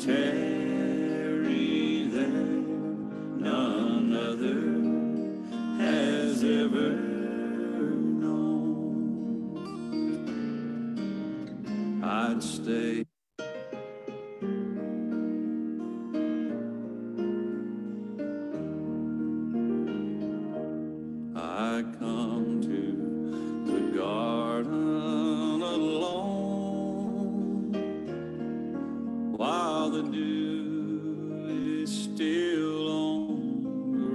tarry there, none other has ever known. I'd stay. I come to the garden alone while the dew is still on the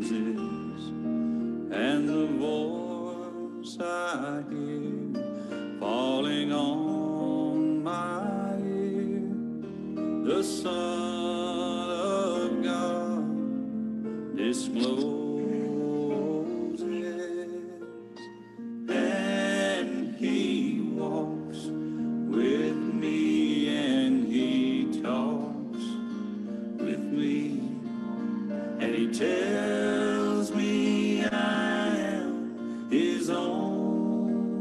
roses, and the voice I hear falling on my ear, the Son of God discloses. Tells me I am his own,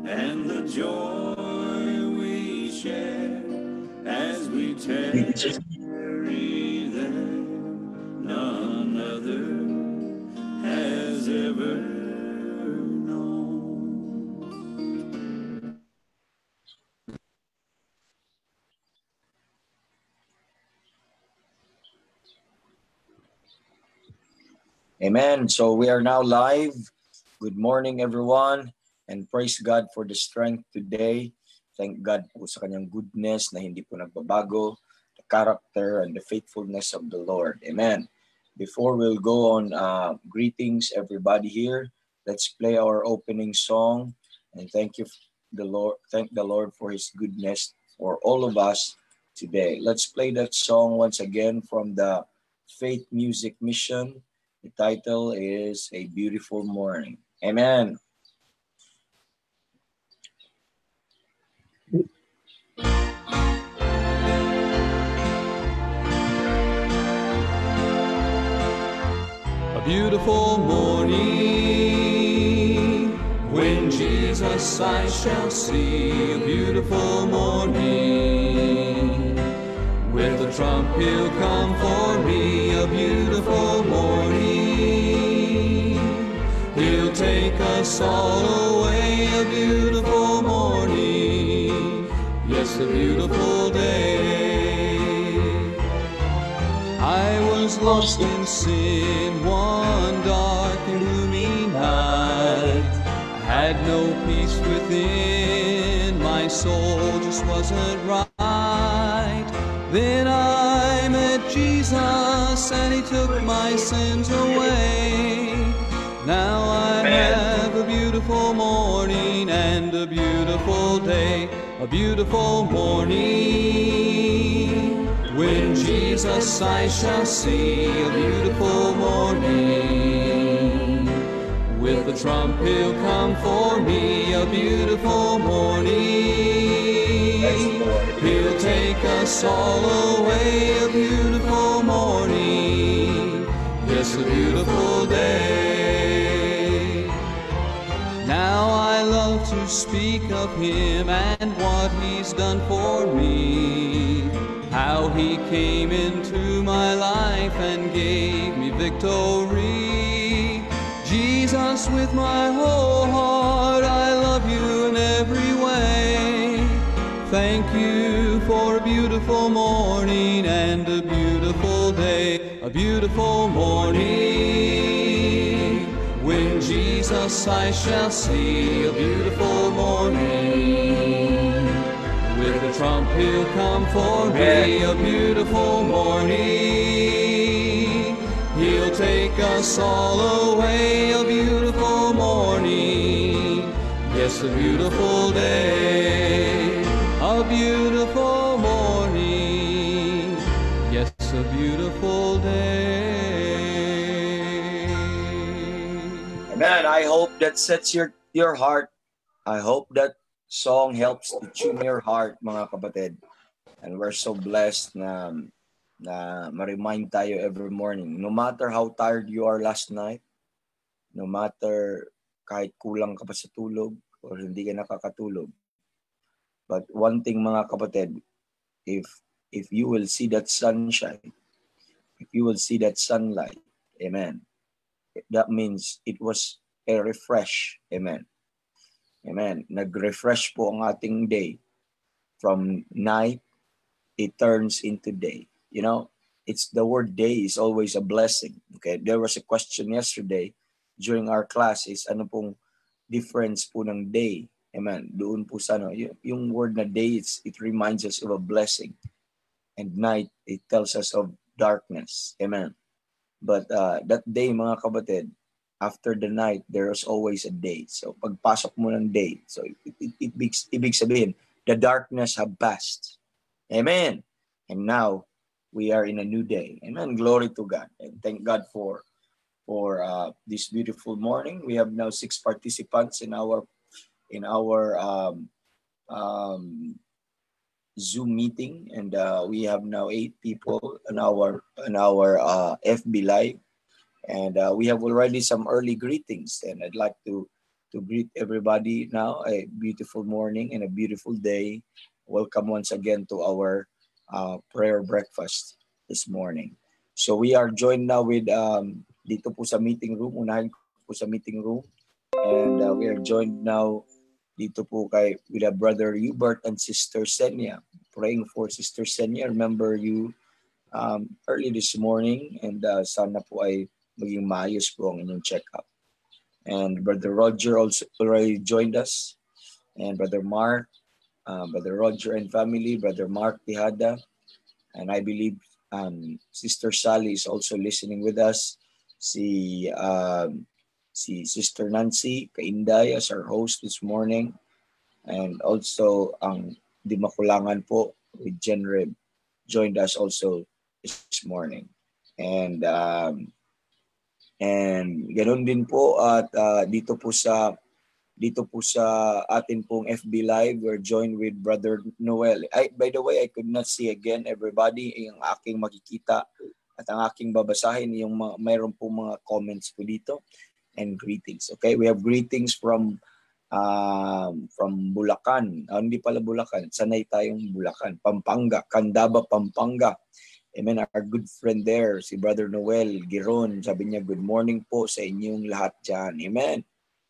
and the joy we share as we tarry there, none other has ever known. Amen. So we are now live. Good morning, everyone. And praise God for the strength today. Thank God po sa kanyang goodness na hindi po nagbabago, the character and the faithfulness of the Lord. Amen. Before we'll go on greetings, everybody here, let's play our opening song. And thank the Lord for his goodness for all of us today. Let's play that song once again from the Faith Music Mission. The title is A Beautiful Morning. Amen. A beautiful morning, when Jesus I shall see. A beautiful morning, with the trump he'll come for me. A beautiful morning, he'll take us all away. A beautiful morning, yes, a beautiful day. I was lost in sin one dark and gloomy night. I had no peace within, my soul just wasn't right. Then I met Jesus and he took my sins away. Now I have a beautiful morning and a beautiful day. A beautiful morning, when Jesus I shall see. A beautiful morning, with the trump he'll come for me. A beautiful morning, he'll take us all away. A beautiful morning, yes, a beautiful day. Now I love to speak of him and what he's done for me, how he came into my life and gave me victory. Jesus, with my whole heart, I love you in every way. Thank you for a beautiful morning and a beautiful day. A beautiful morning, when Jesus I shall see. A beautiful morning, with the trump he'll come for me. A beautiful morning, he'll take us all away. A beautiful morning, yes, a beautiful day. A beautiful morning, yes, a beautiful day. Amen. I hope that sets your heart. I hope that song helps to tune your heart, mga kapatid. And we're so blessed na ma-remind tayo every morning. No matter how tired you are last night, no matter kahit kulang ka pa sa tulog or hindi ka nakakatulog, But one thing mga kapatid, if you will see that sunshine, if you will see that sunlight, amen, that means it was a refresh. Amen. Amen. Nag-refresh po ang ating day. From night, it turns into day. You know, it's the word day is always a blessing. Okay, there was a question yesterday during our class is ano pong difference po ng day. Amen. Doon po sa ano, yung word na day, it reminds us of a blessing. And night, it tells us of darkness. Amen. But that day, mga kapatid, after the night, there's always a day. So pagpasok mo ng day, so ibig sabihin, the darkness have passed. Amen. And now, we are in a new day. Amen. Glory to God. And thank God for this beautiful morning. We have now 6 participants in our Zoom meeting, and we have now 8 people on our FB Live, and we have already some early greetings. And I'd like to greet everybody now. A beautiful morning and a beautiful day. Welcome once again to our prayer breakfast this morning. So we are joined now with dito po sa meeting room. Unahin po sa meeting room, and we are joined now dito po with a Brother Hubert and Sister Senia. Praying for Sister Senia. Remember you early this morning, and sana po ay maging maayos po ang inyong check-up. And Brother Roger also already joined us. And Brother Mark, Brother Roger and family, Brother Mark Tihada. And I believe Sister Sally is also listening with us. Si Sister Nancy Kainday as our host this morning, and also ang Di Makulangan po with Jenreb joined us also this morning, and ganoon din po at dito po sa atin pong FB Live, we're joined with Brother Noel. By the way, I could not see again everybody yung aking makikita at ang aking babasahin yung mayroon po mga comments po dito and greetings. Okay, we have greetings from Bulacan. Hindi pala Bulacan, sanay tayong Bulacan. Pampanga, Candaba, Pampanga. Amen, our good friend there, si Brother Noel Giron. Sabi niya, good morning po sa inyong lahat dyan. Amen.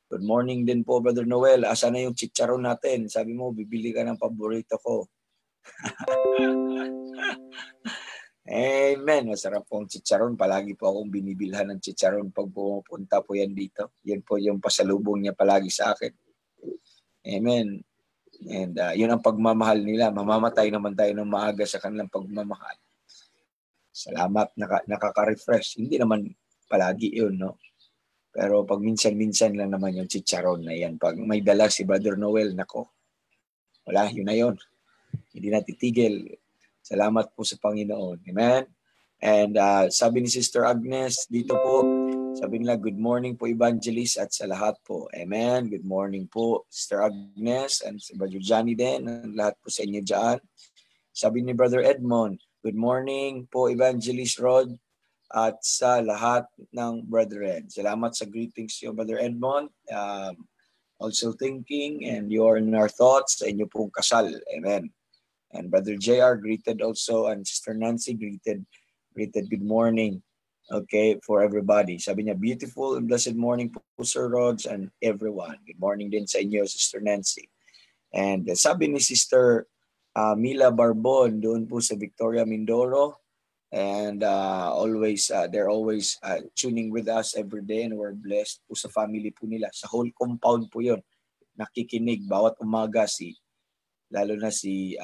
Good morning din po, Brother Noel. Asa na yung chicharon natin? Sabi mo, bibili ka ng paborito ko. Amen. Masarap pong chicharon. Palagi po akong binibilhan ng chicharon pag pumunta po yan dito. Yan po yung pasalubong niya palagi sa akin. Amen. And yun ang pagmamahal nila. Mamamatay naman tayo ng maaga sa kanilang pagmamahal. Salamat. Nakaka-refresh. Hindi naman palagi yun, no? Pero pag minsan-minsan lang naman yung chicharon na yan. Pag may dala si Brother Noel, nako. Wala, yun na yun. Hindi na titigil. Salamat po sa Panginoon. Amen? And sabi ni Sister Agnes, dito po, sabi nila, good morning po Evangelist at sa lahat po. Amen? Good morning po Sister Agnes and si Brother Johnny din, and lahat po sa inyo dyan. Sabi ni Brother Edmond, good morning po Evangelist Rod at sa lahat ng brethren. Salamat sa greetings niyo, Brother Edmond. Also thinking and you are in our thoughts sa inyo pong kasal. Amen. And Brother JR greeted also, and Sister Nancy greeted good morning, okay, for everybody. Sabi niya, beautiful and blessed morning po, Sir Rods, and everyone. Good morning din sa inyo, Sister Nancy. And sabi ni Sister Mila Barbon, doon po sa Victoria, Mindoro, and they're always tuning with us every day, and we're blessed po sa family po nila. Sa whole compound po yun, nakikinig bawat umaga lalo na si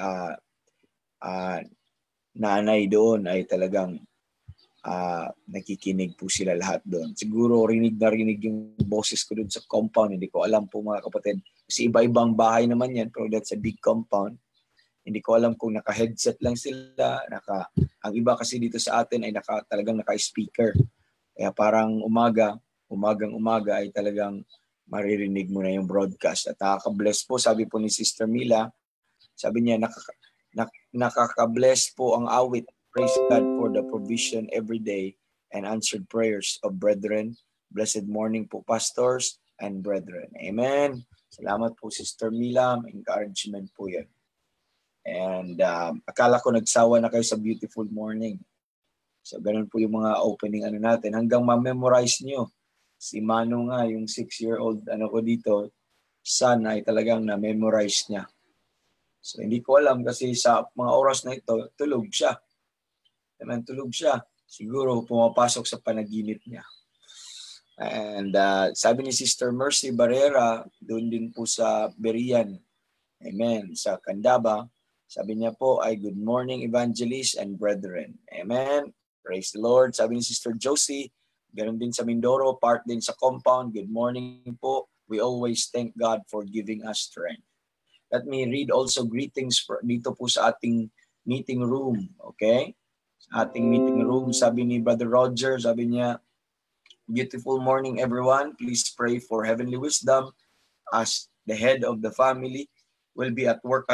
nanay doon ay talagang nakikinig po sila lahat doon. Siguro rinig yung boses ko doon sa compound. Hindi ko alam po mga kapatid. Kasi iba-ibang bahay naman yan, pero that's a big compound. Hindi ko alam kung naka-headset lang sila. Ang iba kasi dito sa atin ay talagang naka-speaker. Kaya parang umaga ay talagang maririnig mo na yung broadcast. At nakaka-bless po, sabi po ni Sister Mila, sabi niya, nakaka-bless po ang awit. Praise God for the provision every day and answered prayers of brethren. Blessed morning po, pastors and brethren. Amen. Salamat po, Sister Mila. Encouragement po yan. And akala ko nagsawa na kayo sa beautiful morning. So ganun po yung mga opening natin. Hanggang ma-memorize nyo. Si Mano nga, yung 6-year-old ko dito, son ay talagang na-memorize niya. So hindi ko alam kasi sa mga oras na ito, tulog siya. Tulog siya. Siguro pumapasok sa panaginip niya. And sabi ni Sister Mercy Barrera, doon din po sa Berian, amen, sa Candaba, sabi niya po ay good morning evangelists and brethren. Amen. Praise the Lord. Sabi ni Sister Josie, ganoon din sa Mindoro, part din sa compound, good morning po. We always thank God for giving us strength. Let me read also greetings dito po sa ating meeting room, okay? Ating meeting room, sabi ni Brother Roger, sabi niya, beautiful morning everyone. Please pray for heavenly wisdom as the head of the family will be at work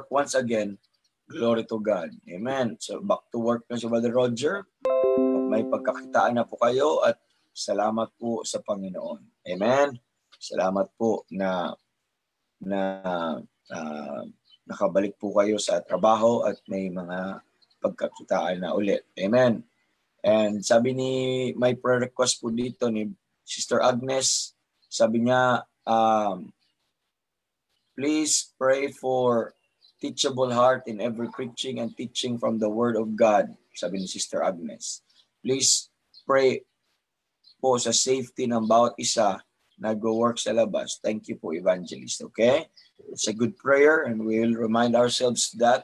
once again. Glory to God. Amen. So back to work na si Brother Roger. May pagkakitaan na po kayo at salamat po sa Panginoon. Amen. Salamat po na nakabalik po kayo sa trabaho at may mga pagkakitaan na ulit. Amen. And sabi ni, may prayer request po dito ni Sister Agnes, sabi niya, please pray for teachable heart in every preaching and teaching from the Word of God, sabi ni Sister Agnes. Please pray po sa safety ng bawat isa nag-work sa labas. Thank you po, Evangelist. Okay? It's a good prayer and we will remind ourselves that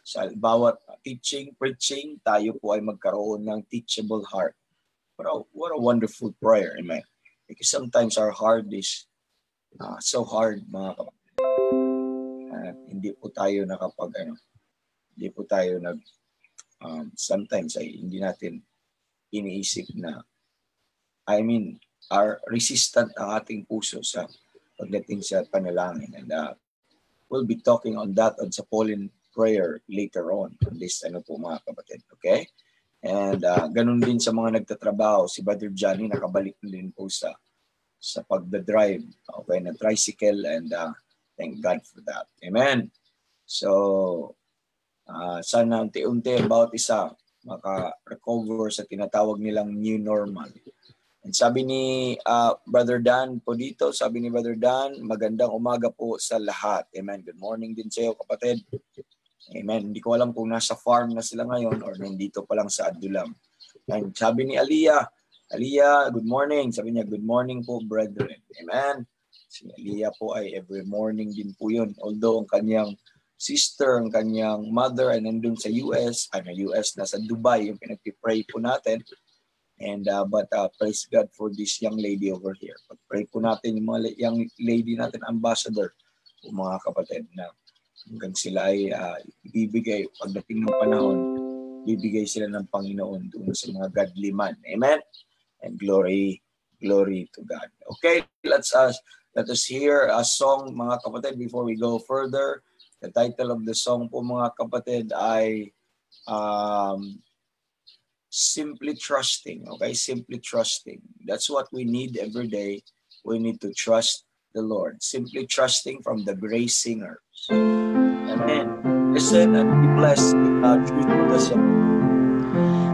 sa bawat teaching, preaching, tayo po ay magkaroon ng teachable heart. What a wonderful prayer, amen. Because sometimes our heart is so hard, mga kapatid. Hindi po tayo hindi po tayo sometimes ay hindi natin iniisip na, are resistant ang ating puso sa pagdating sa panalangin. And we'll be talking on that on sa Pauline prayer later on this po mga kapatid. Okay? And ganun din sa mga nagtatrabaho. Si Brother Johnny nakabalik din po sa pagdadrive. Okay, na tricycle and thank God for that. Amen. So, sana unti-unti bawat isa maka-recover sa tinatawag nilang new normal. And sabi ni Brother Dan po dito, sabi ni Brother Dan, magandang umaga po sa lahat. Amen. Good morning din sa iyo, kapatid. Amen. Hindi ko alam kung nasa farm na sila ngayon or nandito pa lang sa Adulam. And sabi ni Aliyah, good morning. Sabi niya, good morning po, brethren. Amen. Si Aliyah po ay every morning din po yun. Although ang kanyang sister, ang kanyang mother ay nandun sa US, nasa Dubai, yung pinag-pray po natin. And but praise God for this young lady over here. Pag-pray po natin yung mga young lady natin, ambassador, mga kapatid, na hanggang sila ay ibibigay, pagdating ng panahon, bibigay sila ng Panginoon doon sa mga godly man. Amen? And glory to God. Okay, let us hear a song, mga kapatid, before we go further. The title of the song po, mga kapatid, ay Simply Trusting. Okay, Simply Trusting. That's what we need every day. We need to trust the Lord. Simply Trusting from the Grace Singers. Amen. Listen and be blessed with the song.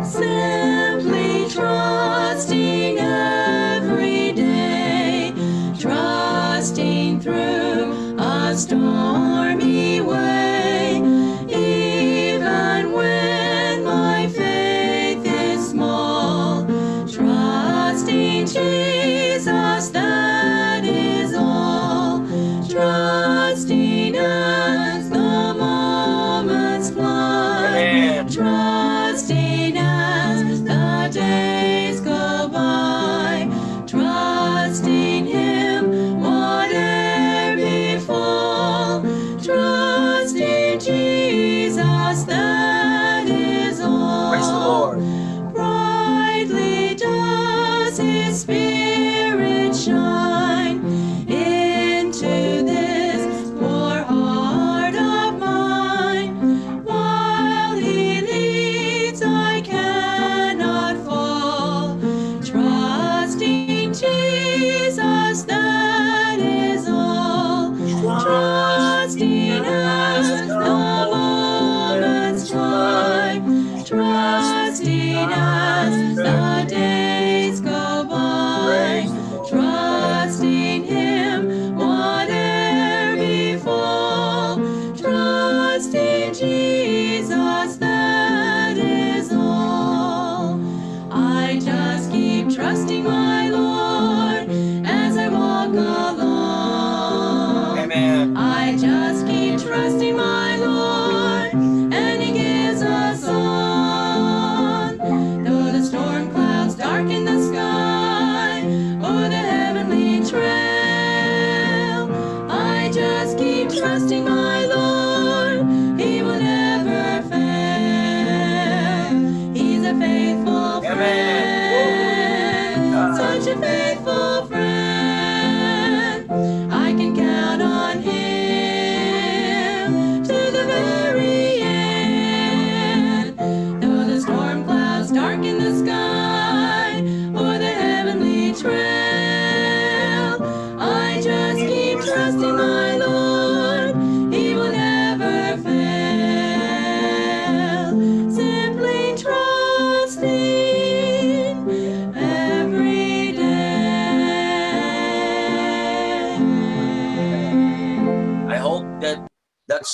Simply trusting every day, trusting through a stormy way, even when my faith is small, trusting Jesus, that is all, trusting as the moments fly,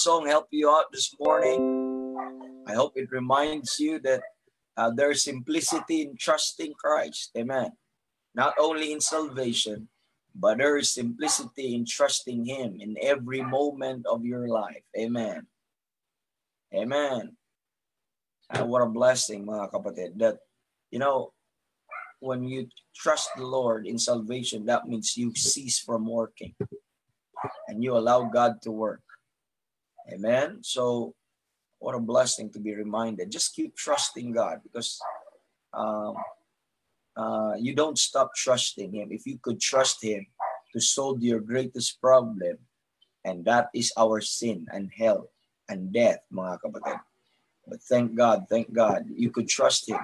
song help you out this morning? I hope it reminds you that there's simplicity in trusting Christ. Amen. Not only in salvation, but there is simplicity in trusting Him in every moment of your life. Amen. Amen. What a blessing, mga kapatid, that, you know, when you trust the Lord in salvation, that means you cease from working and you allow God to work. Amen. So what a blessing to be reminded. Just keep trusting God, because you don't stop trusting Him. If you could trust Him to solve your greatest problem, and that is our sin and hell and death, mga kapatid. But thank God, you could trust Him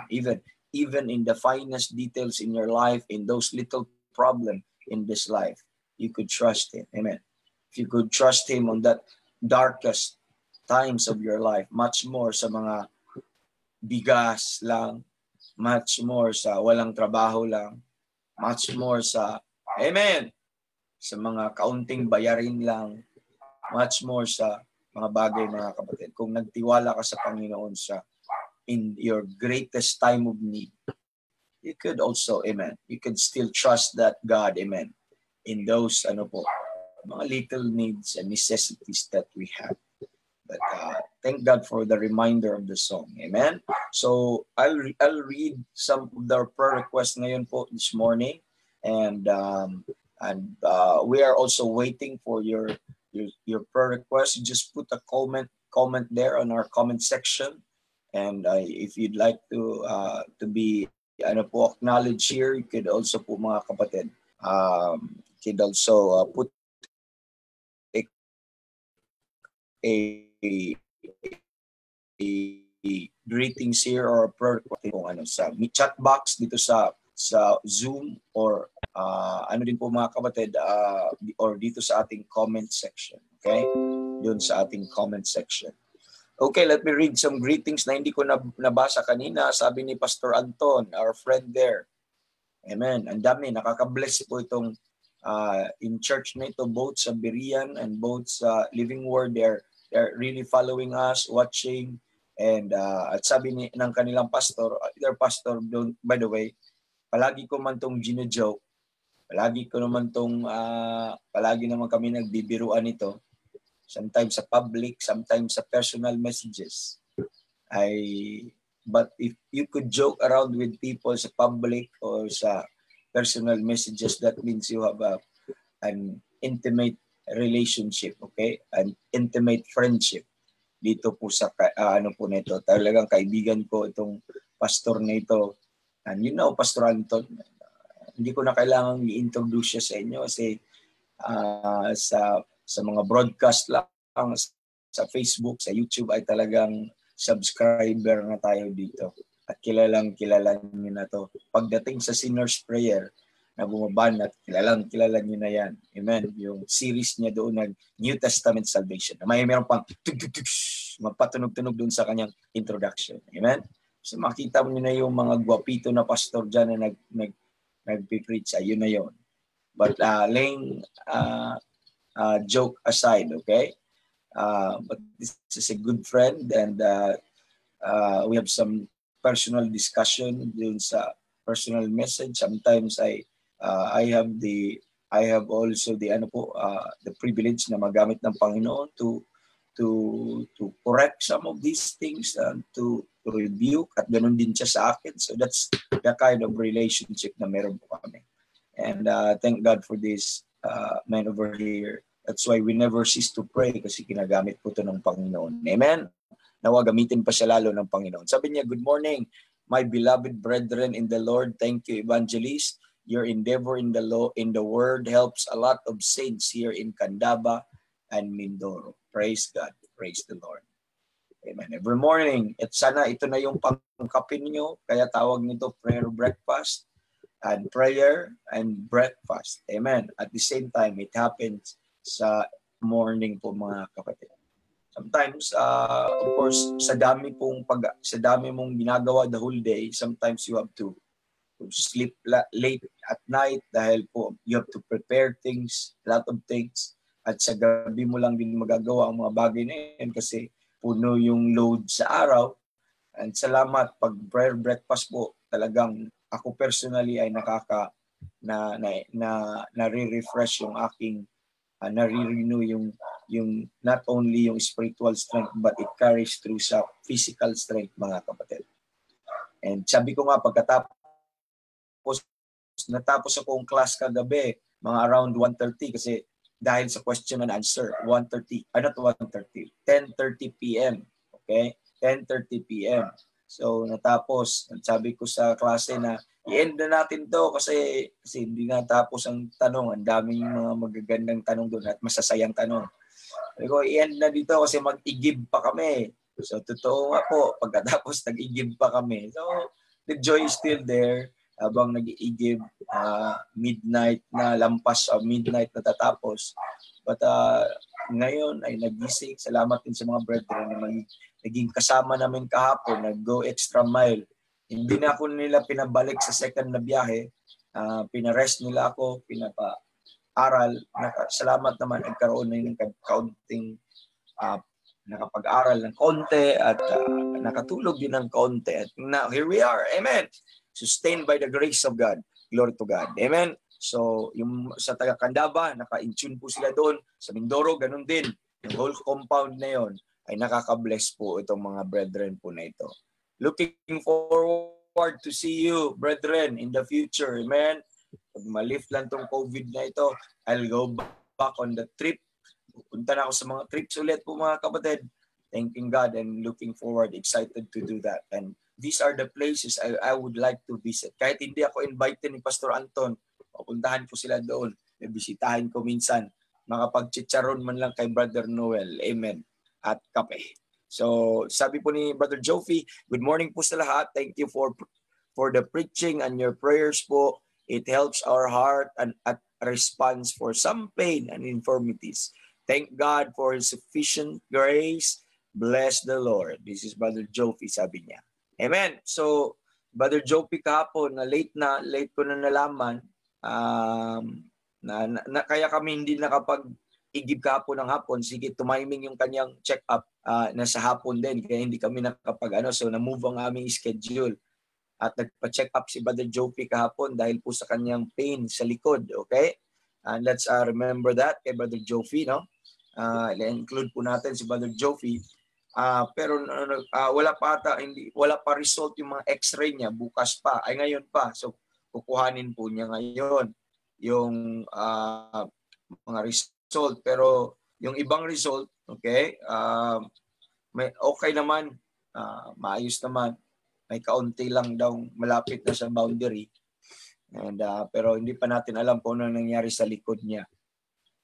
even in the finest details in your life, in those little problems in this life. You could trust Him. Amen. If you could trust Him on that darkest times of your life, much more sa mga bigas lang, much more sa walang trabaho lang, much more sa, amen, sa mga kaunting bayarin lang, much more sa mga bagay, mga kapatid. Kung nagtiwala ka sa Panginoon sa in your greatest time of need, you could also, amen, you could still trust that God, amen, in those mga little needs and necessities that we have. But thank God for the reminder of the song. Amen. So I'll read some of the prayer requests ngayon po this morning, and we are also waiting for your prayer requests. You just put a comment there on our comment section, and if you'd like to be acknowledged here, you could also po, mga kapatid, could also put a greetings here or a prayer sa chat box dito sa Zoom, or din po, mga kapatid, or dito sa ating comment section. Okay? Doon sa ating comment section. Okay, let me read some greetings na hindi ko nabasa kanina. Sabi ni Pastor Anton, our friend there. Amen. Ang dami, nakaka-bless po itong in church na ito, both sa Berean and both sa Living Word. They're really following us, watching, and at sabi ng kanilang pastor, their pastor, by the way, palagi ko man tong gino-joke, palagi naman kami nagbibiruan ito, sometimes sa public, sometimes sa personal messages. But if you could joke around with people sa public or sa personal messages, that means you have an intimate relationship, okay? An intimate friendship dito po sa po nito. Talagang kaibigan ko itong pastor na ito. And you know, Pastor Anton, hindi ko na kailangang i-introduce siya sa inyo kasi sa mga broadcast lang sa Facebook, sa YouTube ay talagang subscriber na tayo dito. At kilala niyo na to. Pagdating sa Sinner's Prayer, na bumaban at kilala niyo na yan. Amen. Yung series niya doon ng New Testament Salvation. Meron pang magpatunog-tunog doon sa kanyang introduction. Amen. So makita mo niyo na yung mga gwapito na pastor dyan na nag-preach. Ayun na yun. But laying joke aside, okay? But this is a good friend, and we have some personal discussion doon sa personal message. Sometimes I have also the privilege na magamit ng Panginoon to correct some of these things and to rebuke, at ganun din siya sa akin. So that's the kind of relationship na meron po kami. And thank God for this man over here. That's why we never cease to pray, kasi kinagamit po ito ng Panginoon. Amen? Nawa gamitin pa siya lalo ng Panginoon. Sabi niya, good morning, my beloved brethren in the Lord. Thank you, Evangelist. Your endeavor in the Word helps a lot of saints here in Candaba and Mindoro. Praise God. Praise the Lord. Amen. Every morning, at sana ito na yung pangkapin niyo, kaya tawag nito prayer breakfast, and prayer and breakfast. Amen. At the same time, it happens sa morning po, mga kapatid. Sometimes, of course, sa dami mong ginagawa the whole day, sometimes you have to sleep late at night dahil po you have to prepare things, a lot of things. at sa gabi mo lang din magagawa ang mga bagay na yan kasi puno yung load sa araw. And salamat, pag prayer breakfast po, talagang ako personally ay nare-refresh yung aking, nare-renew yung not only yung spiritual strength but it carries through sa physical strength, mga kapatid. And sabi ko nga, natapos akong class kagabi, mga around 1:30 kasi dahil sa question and answer, 10:30 p.m. Okay? 10:30 p.m. So natapos, sabi ko sa klase na i-end na natin to kasi hindi natapos ang tanong. Ang daming mga magagandang tanong doon at masasayang tanong. Sabi ko, i-end na dito kasi mag-i-give pa kami. So totoo nga po, pagkatapos nag-i-give pa kami. So the joy is still there habang nag-i-give, midnight na lampas, midnight na tatapos. But ngayon ay nagising. Salamat din sa mga brethren na naging kasama namin kahapon, nag-go extra mile. Hindi na ako nila pinabalik sa second na biyahe. Pinarest nila ako, pinapa-aral. Salamat naman, nagkaroon na ng kaunting nakapag-aral ng konti at nakatulog din ng konti. At now, here we are. Amen. Sustained by the grace of God. Glory to God. Amen. So, yung sa taga-Candaba, naka-in-tune po sila doon. Sa Mindoro, ganun din. Yung whole compound na yon ay nakaka-bless po itong mga brethren po na ito. Looking forward to see you, brethren, in the future. Amen. Pag ma-lift lang tong COVID na ito, I'll go back on the trip. Punta na ako sa mga trips ulit po, mga kapatid. Thanking God and looking forward, excited to do that. And these are the places I would like to visit. Kahit hindi ako invited ni Pastor Anton, papuntahan ko sila doon. Bisitahin ko minsan. Makapag-chicharon man lang kay Brother Noel. Amen. At kape. So, sabi po ni Brother Jofi, good morning po sa lahat. Thank you for the preaching and your prayers po. It helps our heart and at response for some pain and infirmities. Thank God for His sufficient grace. Bless the Lord. This is Brother Jofi, sabi niya. Amen. So, Brother Jofi kahapon, late ko na nalaman, kaya kami hindi nakapag-igib kahapon ng hapon. Sige, tumiming yung kanyang check-up na sa hapon din. Kaya hindi kami so na-move ang aming schedule. At nagpa-check up si Brother Jofi kahapon dahil po sa kanyang pain sa likod. Okay? And let's remember that kay Brother Jofi, no? I-include po natin si Brother Jofi. Pero wala pa result yung mga x-ray niya, bukas pa, ay ngayon pa. So kukuhanin po niya ngayon yung mga result. Pero yung ibang result, okay, okay naman, maayos naman, may kaunti lang daw malapit na sa boundary. And pero hindi pa natin alam kung ano nangyari sa likod niya.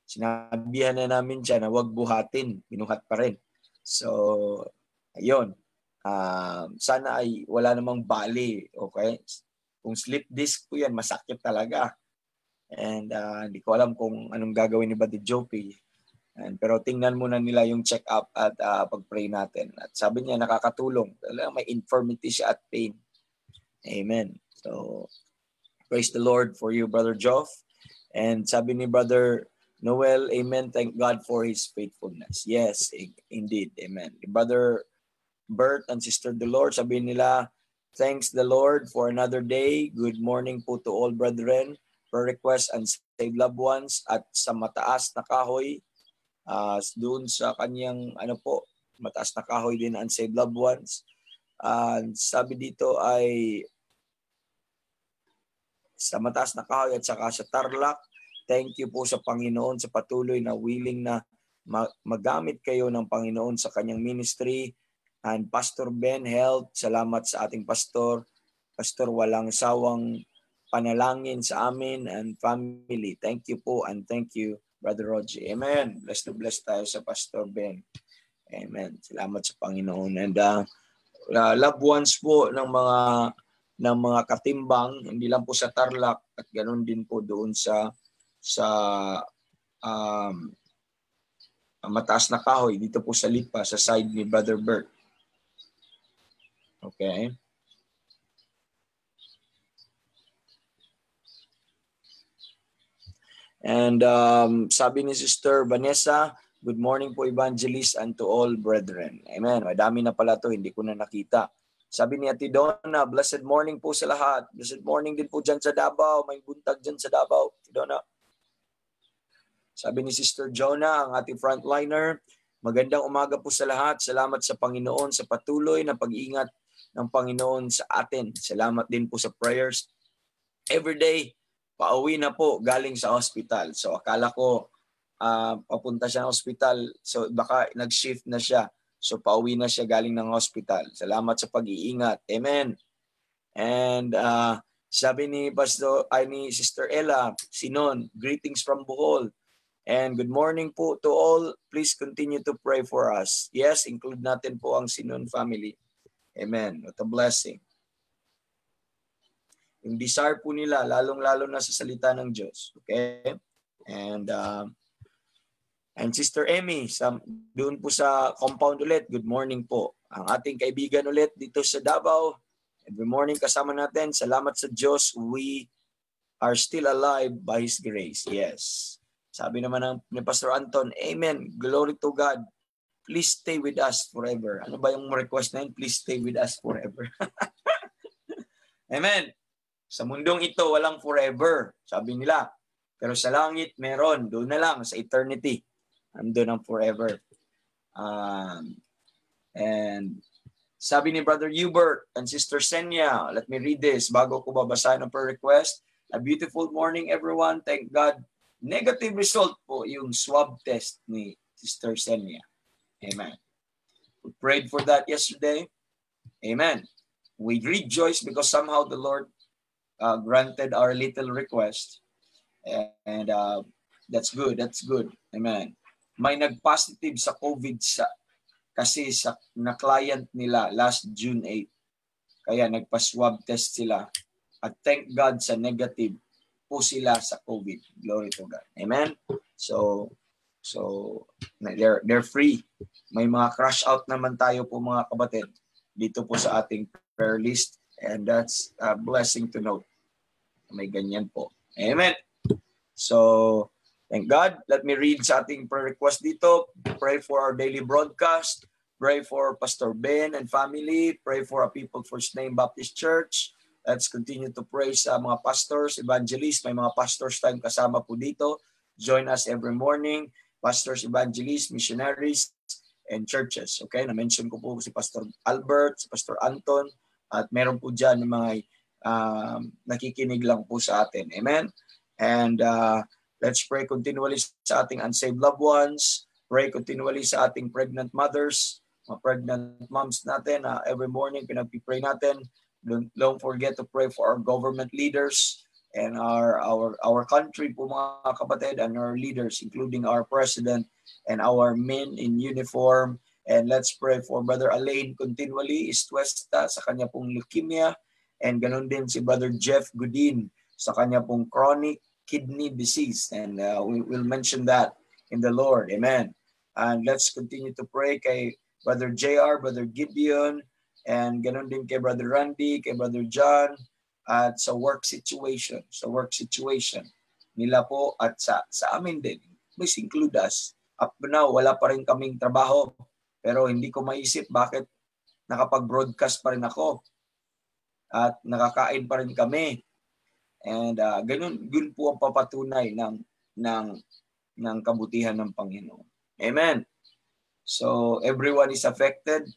Sinabihan na namin siya na wag buhatin, binuhat pa rin. So, ayun. Sana ay wala namang bali, okay? Kung slip disc po yan, masakit talaga. And hindi ko alam kung anong gagawin ni Brother Jofi. Pero tingnan muna nila yung check-up at pag-pray natin. At sabi niya, nakakatulong. May infirmity siya at pain. Amen. So, praise the Lord for you, Brother Joff. And sabi ni Brother Noel, amen. Thank God for His faithfulness. Yes, indeed. Amen. Brother Bert and Sister Dolores, sabi nila, thanks the Lord for another day. Good morning po to all brethren. Prayer request and save loved ones. At sa mataas na kahoy, doon sa kanyang, mataas na kahoy din and save loved ones. Sabi dito ay sa mataas na kahoy at saka sa Tarlac. Thank you po sa Panginoon sa patuloy na willing na magamit kayo ng Panginoon sa kanyang ministry. And Pastor Ben Health, salamat sa ating pastor. Pastor, walang sawang panalangin sa amin and family. Thank you po and thank you, Brother Roger. Amen. Bless to bless tayo sa Pastor Ben. Amen. Salamat sa Panginoon. And loved ones po ng mga katimbang, hindi lang po sa Tarlac at ganoon din po doon sa mataas na kahoy dito po sa Lipa, sa side ni Brother Bert. Okay. And sabi ni Sister Vanessa, good morning po evangelist and to all brethren. Amen. Madami na pala to, hindi ko na nakita. Sabi ni Ate Donna, blessed morning po sa lahat. Blessed morning din po dyan sa Davao. May buntag dyan sa Davao. Ate Donna. Sabi ni Sister Jonah, ang ating frontliner, magandang umaga po sa lahat. Salamat sa Panginoon sa patuloy na pag-iingat ng Panginoon sa atin. Salamat din po sa prayers. Every day, pauwi na po galing sa hospital. So akala ko papunta siya ng hospital. So baka nag-shift na siya. So pauwi na siya galing ng hospital. Salamat sa pag-iingat. Amen. And sabi ni Sister Ella Sinon, greetings from Bohol. And good morning po to all. Please continue to pray for us. Yes, include natin po ang Sinon family. Amen. What a blessing. Yung desire po nila, lalong-lalo na sa salita ng Diyos. Okay? And Sister Emmy, doon po sa compound ulit, good morning po. Ang ating kaibigan ulit dito sa Davao, every morning kasama natin, salamat sa Diyos, we are still alive by His grace. Yes. Sabi naman ni Pastor Anton, Amen, glory to God. Please stay with us forever. Ano ba yung request na yun? Please stay with us forever. Amen. Sa mundong ito, walang forever, sabi nila. Pero sa langit, meron. Doon na lang, sa eternity. Andun ang forever. And sabi ni Brother Hubert and Sister Senya, let me read this bago ko babasahin ang prayer request. A beautiful morning, everyone. Thank God. Negative result po yung swab test ni Sister Senya. Amen. We prayed for that yesterday. Amen. We rejoice because somehow the Lord granted our little request. And that's good. That's good. Amen. May nag-positive sa COVID kasi na client nila last June 8. Kaya nagpa-swab test sila. At thank God sa negative po sila sa COVID. Glory to God. Amen. So they're free. May mga crash out naman tayo po mga kapatid dito po sa ating prayer list. And that's a blessing to know. May ganyan po. Amen. So, thank God. Let me read sa ating prayer request dito. Pray for our daily broadcast. Pray for Pastor Ben and family. Pray for our People First Name Baptist Church. Let's continue to pray sa mga pastors, evangelists. May mga pastors tayong kasama po dito. Join us every morning. Pastors, evangelists, missionaries, and churches. Okay? Na-mention ko po si Pastor Albert, si Pastor Anton, at meron po dyan mga nakikinig lang po sa atin. Amen? And let's pray continually sa ating unsaved loved ones. Pray continually sa ating pregnant mothers, mga pregnant moms natin. Every morning, pinag-pray natin. Don't forget to pray for our government leaders and our country po mga kapatid, and our leaders, including our president and our men in uniform. And let's pray for Brother Alain continually, Istuesta, sa kanya pong leukemia. And ganun din si Brother Jeff Godin sa kanya pong chronic kidney disease. And we will mention that in the Lord. Amen. And let's continue to pray kay Brother JR, Brother Gideon, and ganun din kay Brother Randy, kay Brother John, at sa work situation nila po, at sa amin din. Please include us. Up to now, wala pa rin kaming trabaho. Pero hindi ko maisip bakit nakapag-broadcast pa rin ako. At nakakain pa rin kami. And ganun po ang papatunay ng kabutihan ng Panginoon. Amen. So everyone is affected.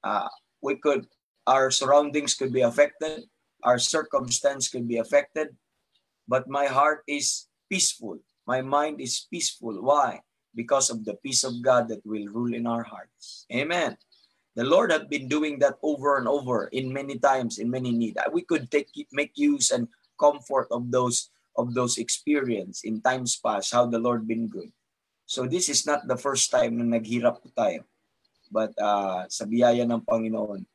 Our surroundings could be affected. Our circumstance could be affected. But my heart is peaceful. My mind is peaceful. Why? Because of the peace of God that will rule in our hearts. Amen. The Lord has been doing that over and over in many times, in many needs. We could make use and comfort of those experience in times past, how the Lord been good. So this is not the first time na naghirap po tayo. But sa biyaya ng Panginoon,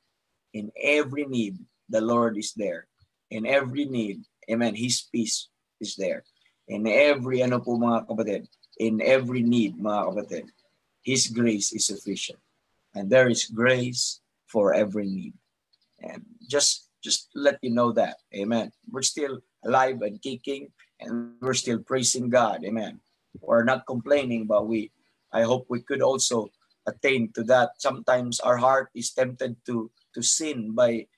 in every need, the Lord is there. In every need, amen, His peace is there. In every, mga kapatid, in every need, mga kapatid, His grace is sufficient. And there is grace for every need. And just let you know that, amen. We're still alive and kicking. And we're still praising God. Amen. We're not complaining, but I hope we could also attain to that. Sometimes our heart is tempted to sin by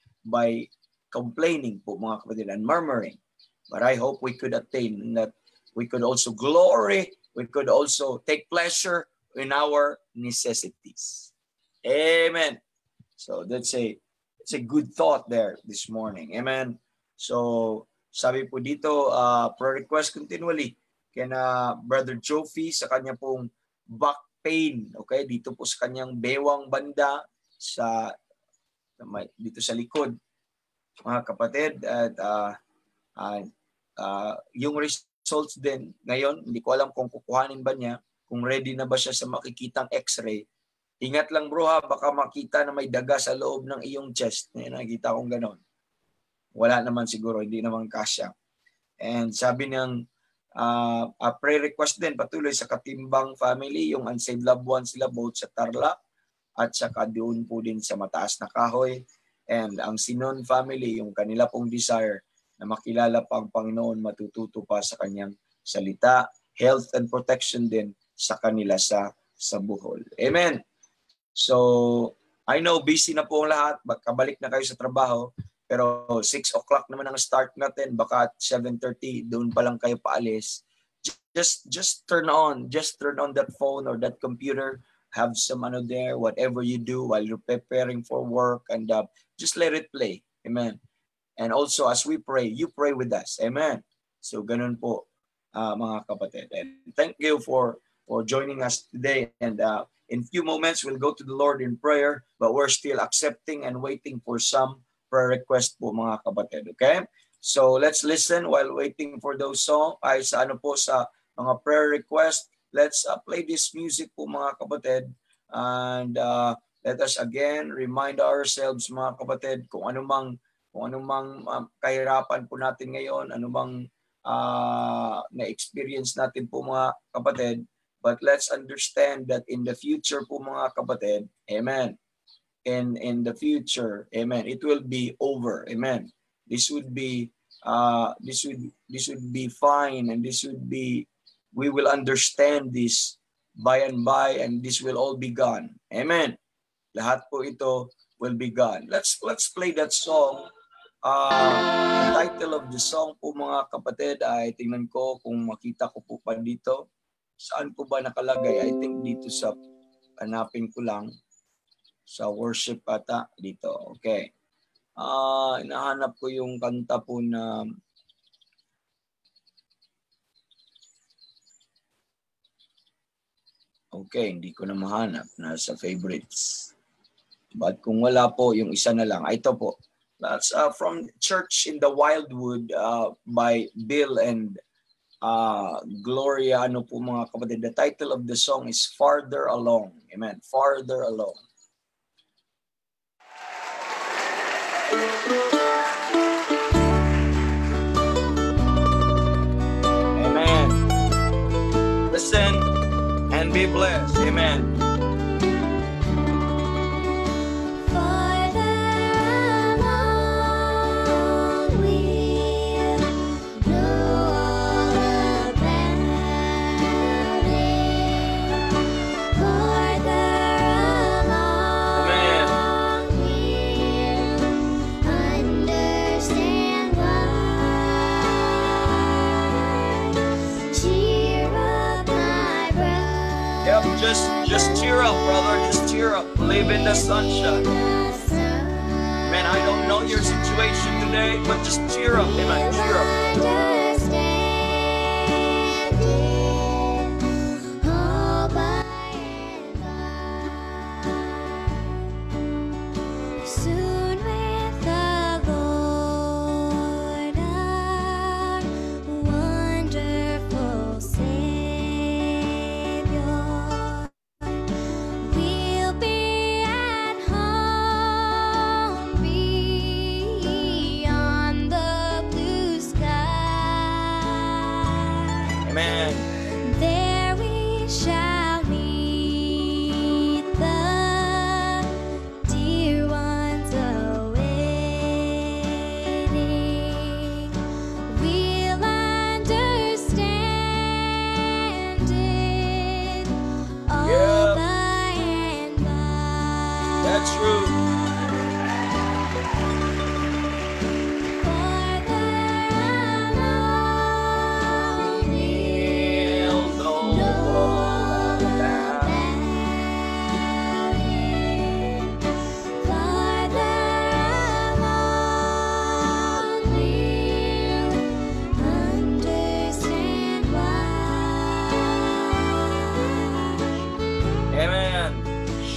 complaining po mga kapatid and murmuring. But I hope we could attain that we could also glory, we could also take pleasure in our necessities. Amen. So it's a good thought there this morning. Amen. So sabi po dito, prayer request continually kina Brother Jofi sa kanya pong back pain. Okay, dito po sa kanyang bewang banda dito sa likod, mga kapatid. At yung results din ngayon, hindi ko alam kung kukuhanin ba niya, kung ready na ba siya sa makikitang x-ray. Ingat lang bro ha, baka makita na may daga sa loob ng iyong chest. Nakita kong ganon. Wala naman siguro, hindi naman kasya. And sabi ng prayer request din patuloy sa Katimbang family, yung unsaved loved ones sila both sa Tarlac at saka doon po din sa Mataas na Kahoy. And ang Sinon family, yung kanila pong desire na makilala pang Panginoon, matututo pa sa kanyang salita, health and protection din sa kanila sa Bohol. Amen. So, I know busy na po ang lahat, kabalik na kayo sa trabaho, pero 6 o'clock naman ang start natin, baka at 7:30 doon pa lang kayo paalis. Just turn on that phone or that computer, have some there, whatever you do while you're preparing for work, and just let it play. Amen. And also as we pray, you pray with us. Amen. So ganun po mga kapatid. And thank you for joining us today. And in few moments we'll go to the Lord in prayer, but we're still accepting and waiting for some prayer request po mga kapatid. Okay? So let's listen while waiting for those songs. Ay sa mga prayer request, let's play this music po mga kapatid. And let us again remind ourselves mga kapatid kung anumang kahirapan po natin ngayon, anumang na-experience natin po mga kapatid. But let's understand that in the future po mga kapatid, amen, in the future, amen, it will be over, amen. This would be fine, and we will understand this by and by, and this will all be gone, amen. Lahat po ito will be gone. Let's play that song. The title of the song po mga kapatid ay tingnan ko kung makita ko po pa dito. Saan po ba nakalagay? I think dito sa hanapin ko lang sa worship ata dito. Okay. Hinahanap ko yung kanta po na okay, hindi ko na mahanap. Nasa favorites. But kung wala po, yung isa na lang. Ito po. That's from Church in the Wildwood by Bill and Gloria. Ano po mga kapatid? The title of the song is Farther Along. Amen. Farther Along. Amen. Listen and be blessed. Amen. Just cheer up, brother. Just cheer up. Believe in the sunshine. Man, I don't know your situation today, but just cheer up. Amen. Cheer up. Beyond the blue sky.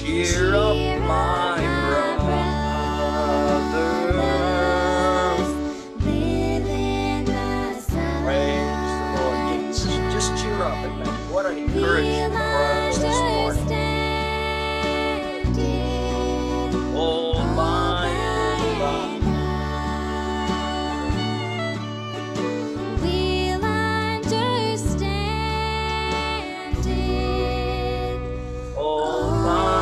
Cheer up, my brothers. Live in the sun. Praise the Lord. Just cheer up, amen. What an encouragement for us this morning. Oh, my God. We'll understand it. Oh, my.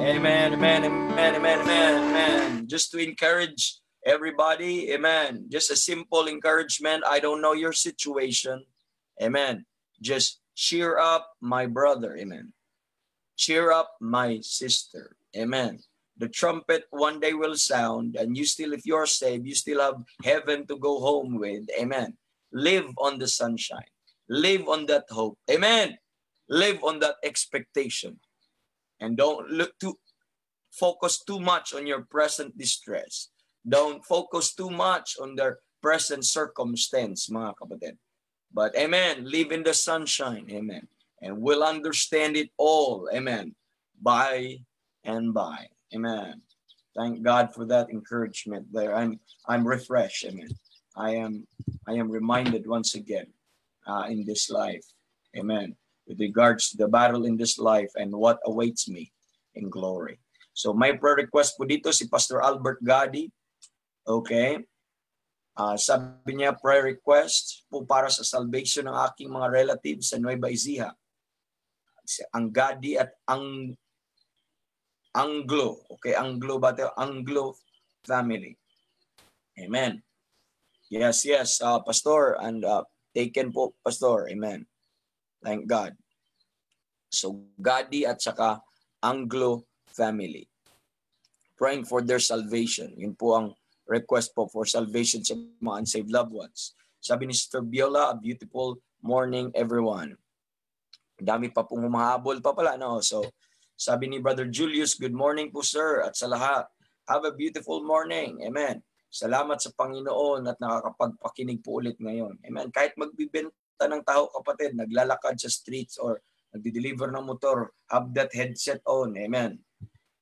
Amen, amen, amen, amen, amen, amen. Just to encourage everybody, amen. Just a simple encouragement. I don't know your situation. Amen. Just cheer up my brother. Amen. Cheer up my sister. Amen. The trumpet one day will sound, and you still, if you're saved, you still have heaven to go home with. Amen. Live on the sunshine. Live on that hope. Amen. Live on that expectation. And don't focus too much on your present distress. Don't focus too much on their present circumstance, mga kapatid. But amen, live in the sunshine, amen. And we'll understand it all, amen, by and by. Amen. Thank God for that encouragement there. I'm refreshed, amen. I am reminded once again in this life, amen, with regards to the battle in this life and what awaits me in glory. So my prayer request po dito si Pastor Albert Gadi. Okay. Sabi niya, prayer request po para sa salvation ng aking mga relatives sa Nueva Ecija. Ang Gadi at ang Anglo. Okay, Anglo ba ito? Anglo family. Amen. Yes, Pastor. And taken po, Pastor. Amen. Thank God. So, Gadi at saka Anglo family. Praying for their salvation. Yun po ang request po for salvation sa mga unsaved loved ones. Sabi ni Sister Biola, a beautiful morning, everyone. Dami pa pong humahabol pa pala, no? So, sabi ni Brother Julius, good morning po, sir, at sa lahat. Have a beautiful morning. Amen. Salamat sa Panginoon at nakakapagpakinig po ulit ngayon. Amen. Kahit magbibenta ng tao, kapatid, naglalakad sa streets or nagdi-deliver ng motor, have that headset on. Amen.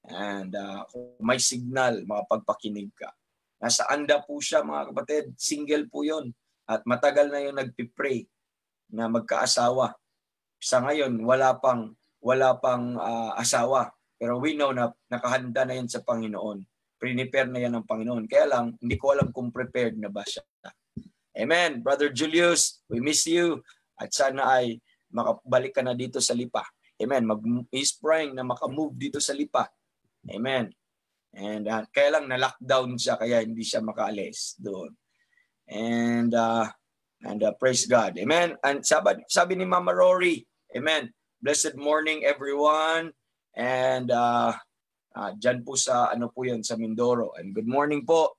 And kung may signal, makapagpakinig ka. Nasa anda po siya, mga kapatid. Single po yon. At matagal na yung nagpipray na magkaasawa. Sa ngayon, wala pang asawa. Pero we know na nakahanda na yan sa Panginoon. Prepare na yan ng Panginoon. Kaya lang, hindi ko alam kung prepared na ba siya. Amen. Brother Julius, we miss you. At sana ay makabalik ka na dito sa Lipa. Amen. He's praying na makamove dito sa Lipa. Amen. And kaya lang na-lockdown siya kaya hindi siya makaalis doon. And praise God. Amen. And sabi ni Mama Rory, amen. Blessed morning everyone. And dyan po sa sa Mindoro. And good morning po.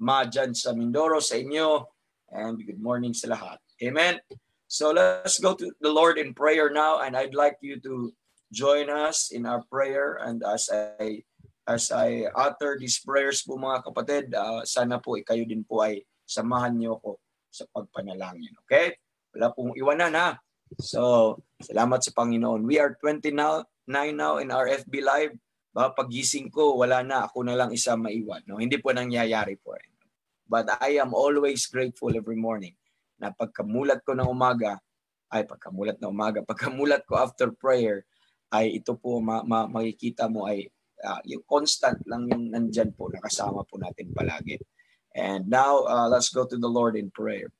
Ma dyan sa Mindoro sa inyo. And good morning sa lahat. Amen. So let's go to the Lord in prayer now, and I'd like you to join us in our prayer. And as I utter these prayers po, mga kapatid, sana po kayo din po ay samahan niyo ako sa pagpanalangin. Okay? Wala pong iwanan, ha? So, salamat sa Panginoon. We are 29 now in our FB Live. Baka pagising ko, wala na. Ako na lang isa maiwan. No? Hindi po nangyayari po. But I am always grateful every morning na pagkamulat ko ng umaga, pagkamulat ko after prayer, ay ito po makikita mo ay yung constant lang yung nandyan po, nakasama po natin palagi. And now, let's go to the Lord in prayer.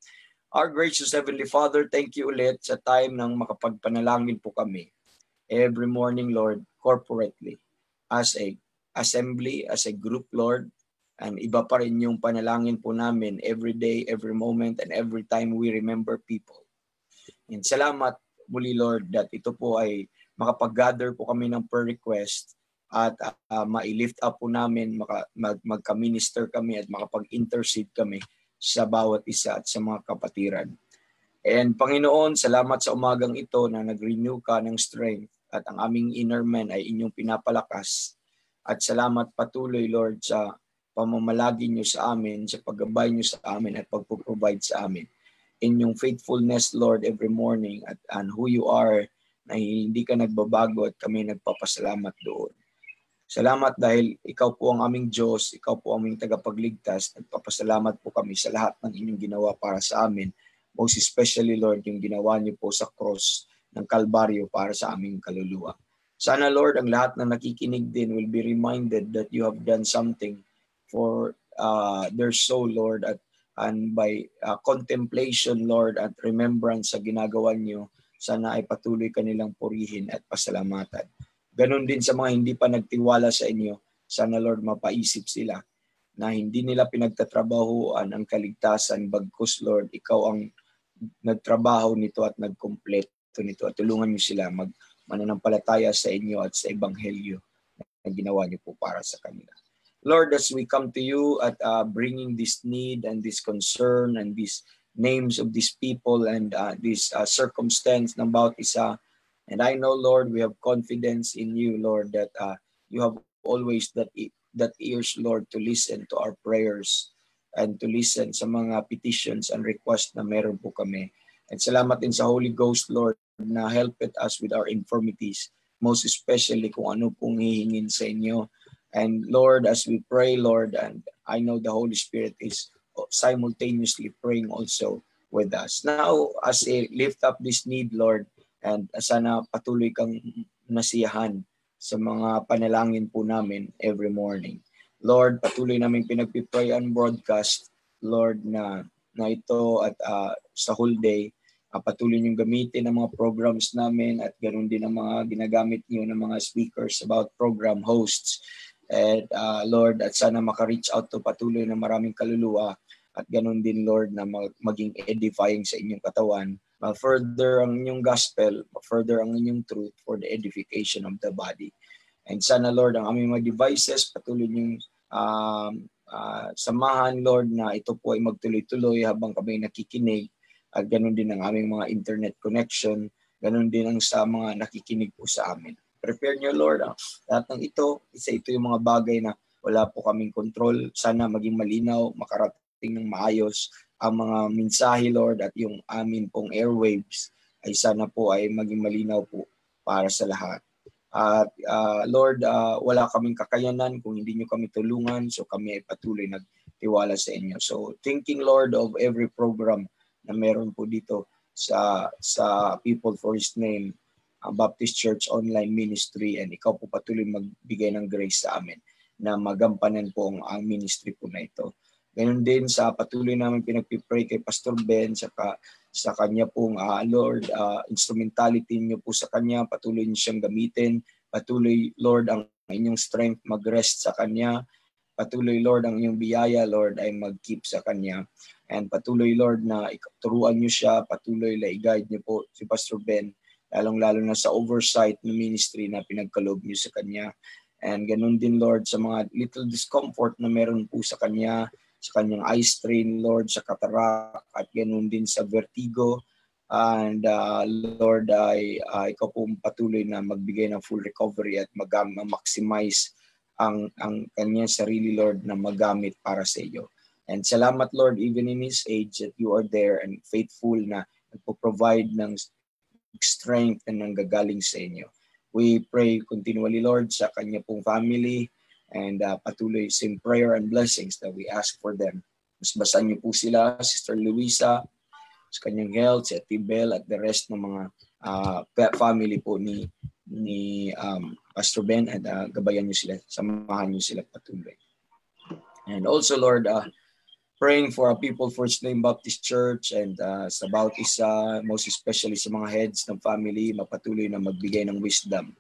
Our gracious Heavenly Father, thank you ulit sa time ng makapagpanalangin po kami. Every morning, Lord, corporately, as a assembly, as a group, Lord, and iba pa rin yung panalangin po namin every day, every moment, and every time we remember people. And salamat muli, Lord, that ito po ay makapag-gather po kami ng prayer request at ma-lift up po namin, magka-minister kami at makapag-intercede kami sa bawat isa at sa mga kapatiran. And Panginoon, salamat sa umagang ito na nag-renew ka ng strength at ang aming inner man ay inyong pinapalakas. At salamat patuloy, Lord, sa pamamalagi niyo sa amin, sa paggabay niyo sa amin at pagpo-provide sa amin. inyong faithfulness, Lord, every morning at and who you are, na hindi ka nagbabago at kami nagpapasalamat doon. Salamat dahil ikaw po ang aming Diyos, ikaw po ang aming tagapagligtas. Nagpapasalamat po kami sa lahat ng inyong ginawa para sa amin. Most especially, Lord, yung ginawa niyo po sa cross ng Kalbaryo para sa aming kaluluwa. Sana, Lord, ang lahat na nakikinig din will be reminded that you have done something for their soul, Lord, and by contemplation, Lord, at remembrance sa ginagawa niyo, sana ay patuloy kanilang purihin at pasalamatan. Ganon din sa mga hindi pa nagtiwala sa inyo, sana, Lord, mapaisip sila na hindi nila pinagtatrabahuan ang kaligtasan, bagkus, Lord, ikaw ang nagtrabaho nito at nagkumpleto nito at tulungan niyo sila mananampalataya sa inyo at sa ebanghelyo na ginawa niyo po para sa kanila. Lord, as we come to you at bringing this need and this concern and these names of these people and this circumstance ng bawat isa, and I know, Lord, we have confidence in you, Lord, that you have always that ears, Lord, to listen to our prayers and to listen sa mga petitions and requests na meron po kami. And salamat din sa Holy Ghost, Lord, na help us with our infirmities, most especially kung ano pong hihingin sa inyo. And Lord, as we pray, Lord, and I know the Holy Spirit is simultaneously praying also with us. Now, as I lift up this need, Lord, and sana patuloy kang nasiyahan sa mga panalangin po namin every morning. Lord, patuloy namin pinagpipray ang broadcast, Lord, na ito at sa whole day, patuloy niyong gamitin ang mga programs namin at ganoon din ang mga ginagamit niyo ng mga speakers about program hosts. And Lord, at sana maka-reach out to patuloy na maraming kaluluwa at ganoon din, Lord, na maging edifying sa inyong katawan. Further ang inyong gospel, further ang inyong truth for the edification of the body. And sana, Lord, ang aming mga devices, patuloy niyong samahan, Lord, na ito po ay magtuloy-tuloy habang kami nakikinig. At ganoon din ang aming mga internet connection, ganoon din ang sa mga nakikinig po sa amin. Prepare niyo, Lord, lahat ng ito yung mga bagay na wala po kaming control. Sana maging malinaw, makarating ng maayos ang mga mensahe, Lord, at yung amin pong airwaves ay sana po ay maging malinaw po para sa lahat. At Lord, wala kaming kakayanan kung hindi niyo kami tulungan, so kami ay patuloy nagtiwala sa inyo. So thinking, Lord, of every program na meron po dito sa People for His Name, Baptist Church Online Ministry, and ikaw po patuloy magbigay ng grace sa amin na magampanan po ang ministry po na ito. Ganun din sa patuloy namin pinagpipray kay Pastor Ben sa kanya pong Lord, instrumentality niyo po sa kanya, patuloy niyo siyang gamitin, patuloy, Lord, ang inyong strength mag-rest sa kanya, patuloy, Lord, ang inyong biyaya, Lord, ay mag-keep sa kanya, and patuloy, Lord, na turuan niyo siya, patuloy na i-guide niyo po si Pastor Ben, lalong-lalo na sa oversight ng ministry na pinagkaloob niyo sa kanya. And ganun din, Lord, sa mga little discomfort na meron po sa kanyang eye strain, Lord, sa cataract, at ganun din sa vertigo. And Lord, ikaw po patuloy na magbigay ng full recovery at maximize ang kanyang sarili, Lord, na magamit para sa iyo. And salamat, Lord, even in his age that you are there and faithful na nagpo-provide ng strength na nanggagaling sa inyo. We pray continually, Lord, sa kanya pong family, and patuloy sing prayer and blessings that we ask for them. Mas basahin niyo po sila, Sister Luisa, sa kanyang health, si Atibel, at the rest ng mga family po ni Pastor Ben, at gabayan niyo sila, samahan niyo sila patuloy. And also, Lord, praying for our People for His Name Baptist Church and sa bawat isa, most especially sa mga heads ng family, mapatuloy na magbigay ng wisdom.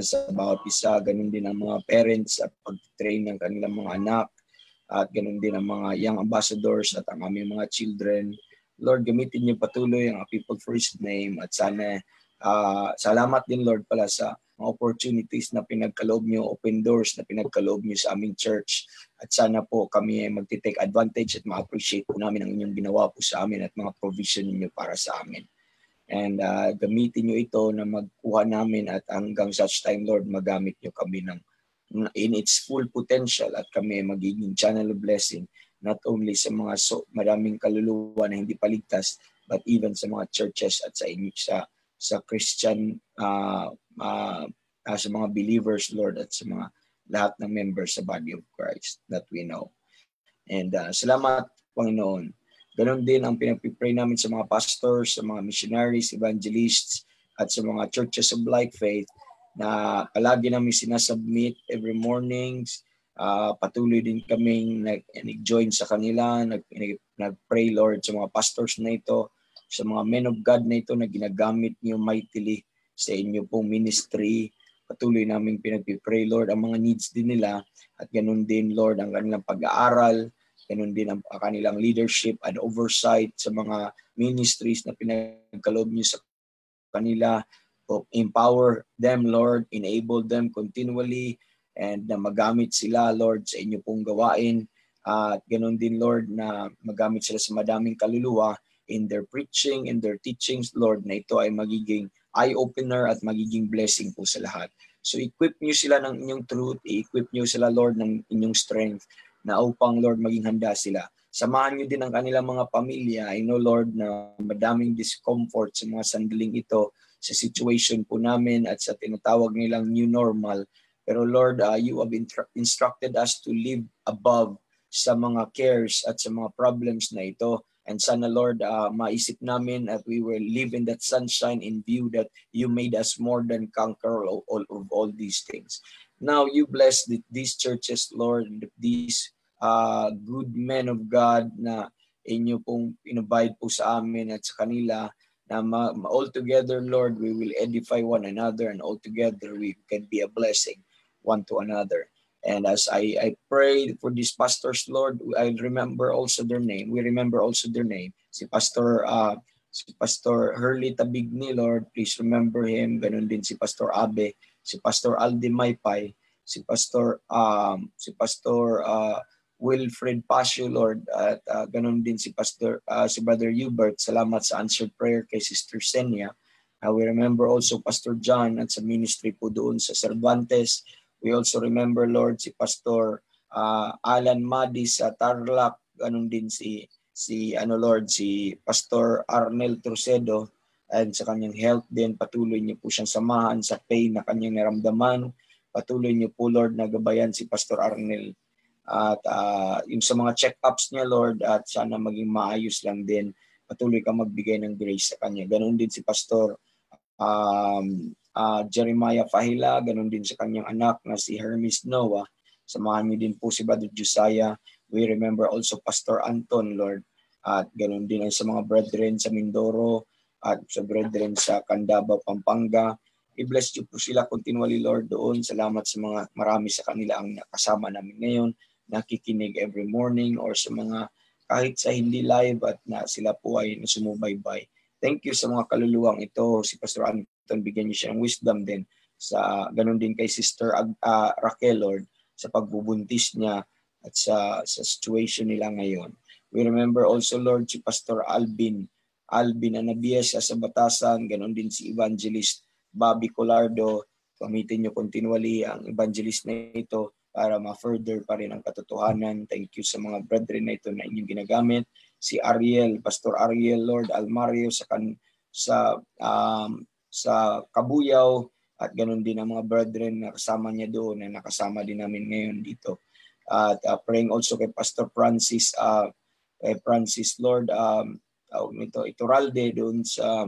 Sa bawat isa, ganun din ang mga parents at pag-train ng kanilang mga anak, at ganun din ang mga young ambassadors at ang aming mga children. Lord, gamitin niyo patuloy ang People for His Name, at sana salamat din, Lord, pala sa mga opportunities na pinagkaloob niyo, open doors na pinagkaloob niyo sa aming church. At sana po kami ay magti-take advantage at ma-appreciate po namin ang inyong ginawa po sa amin at mga provision niyo para sa amin. And gamitin niyo ito na magkuha namin, at hanggang such time, Lord, magamit niyo kami in its full potential, at kami magiging channel of blessing not only sa mga maraming kaluluwa na hindi paligtas, but even sa mga churches at sa Christian, sa mga believers, Lord, at sa mga lahat ng members sa body of Christ that we know. And salamat, Panginoon. Ganon din ang pinagpipray namin sa mga pastors, sa mga missionaries, evangelists, at sa mga churches of like faith na palagi namin sinasubmit every mornings. Patuloy din kaming nag-join sa kanila, nag-pray, Lord, sa mga pastors na ito, sa mga men of God na ito na ginagamit niyo mightily sa inyo pong ministry. Patuloy namin pinagpipray, Lord, ang mga needs din nila at ganun din, Lord, ang kanilang pag-aaral, ganun din ang kanilang leadership and oversight sa mga ministries na pinagkaloob niyo sa kanila. Empower them, Lord, enable them continually, and na magamit sila, Lord, sa inyo pong gawain. At ganun din, Lord, na magamit sila sa madaming kaluluwa in their preaching, in their teachings, Lord, na ito ay magiging eye-opener at magiging blessing po sa lahat. So equip niyo sila ng inyong truth, i-equip niyo sila, Lord, ng inyong strength na upang, Lord, maging handa sila. Samahan niyo din ang kanilang mga pamilya. I know, Lord, na madaming discomfort sa mga sandaling ito sa situation po namin at sa tinatawag nilang new normal. Pero Lord, you have instructed us to live above sa mga cares at sa mga problems na ito. And sana, Lord, maisip namin at we will live in that sunshine in view that you made us more than conqueror of all these things. Now, you bless these churches, Lord, these good men of God na inyo pong inabide po sa amin at sa kanila, na all together, Lord, we will edify one another, and all together we can be a blessing one to another. And as I pray for these pastors, Lord, I remember also their name. We remember also their name. Si Pastor Hurley Tabigni, Lord, please remember him. Ganun din si Pastor Abe, si Pastor Aldi Maypay, si Pastor Wilfred Pasio, Lord, at ganun din si Brother Hubert. Salamat sa answered prayer kay Sister Senia. We remember also Pastor John at sa ministry po doon sa Cervantes. We also remember, Lord, si Pastor Alan Madi sa Tarlac, ganun din si Pastor Arnel Trucedo, and sa kanyang health din, patuloy niyo po siyang samahan sa pain na kanyang naramdaman. Patuloy niyo po, Lord, na gabayan si Pastor Arnel. At yung sa mga check-ups niya, Lord, at sana maging maayos lang din. Patuloy ka magbigay ng grace sa kanya. Ganon din si Pastor Jeremiah Fahila, ganon din sa kanyang anak na si Hermes Noah. Samahan niyo din po si Brother Josiah. We remember also Pastor Anton, Lord. At ganon din sa mga brethren sa Mindoro at sa brethren sa Candaba, Pampanga. I-bless niyo po sila continually, Lord, doon. Salamat sa mga marami sa kanila ang nakasama namin ngayon, nakikinig every morning or sa mga kahit sa hindi live at na sila po ay nasumubaybay. Thank you sa mga kaluluwang ito. Si Pastor Anton, bigyan niyo siya ng wisdom din. Ganun din kay Sister Raquel, Lord, sa pagbubuntis niya at sa situation nila ngayon. We remember also, Lord, si Pastor Alvin Anabies sa Batasan, ganun din si Evangelist Bobby Colardo. Gamitin niyo continually ang evangelist na ito para ma-further pa rin ang katotohanan. Thank you sa mga brethren na ito na inyong ginagamit. Si Pastor Ariel, Lord, Almario sa Kabuyaw, at ganun din ang mga brethren na kasama niya doon na nakasama din namin ngayon dito. At praying also kay Pastor Francis, Lord, Iturralde doon sa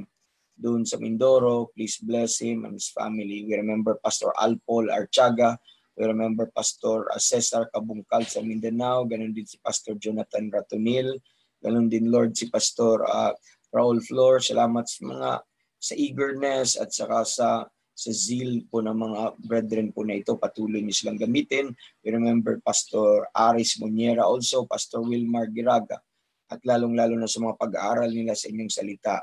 Mindoro. Please bless him and his family. We remember Pastor Alpol Archaga. We remember Pastor Cesar Kabungkal sa Mindanao. Ganon din si Pastor Jonathan Ratonil. Ganon din, Lord, si Pastor Raul Flor. Salamat sa eagerness at saka sa zeal po ng mga brethren po na ito. Patuloy niyo silang gamitin. We remember Pastor Aris Moniera also, Pastor Wilmar Giraga, at lalong-lalo na sa mga pag-aaral nila sa inyong salita.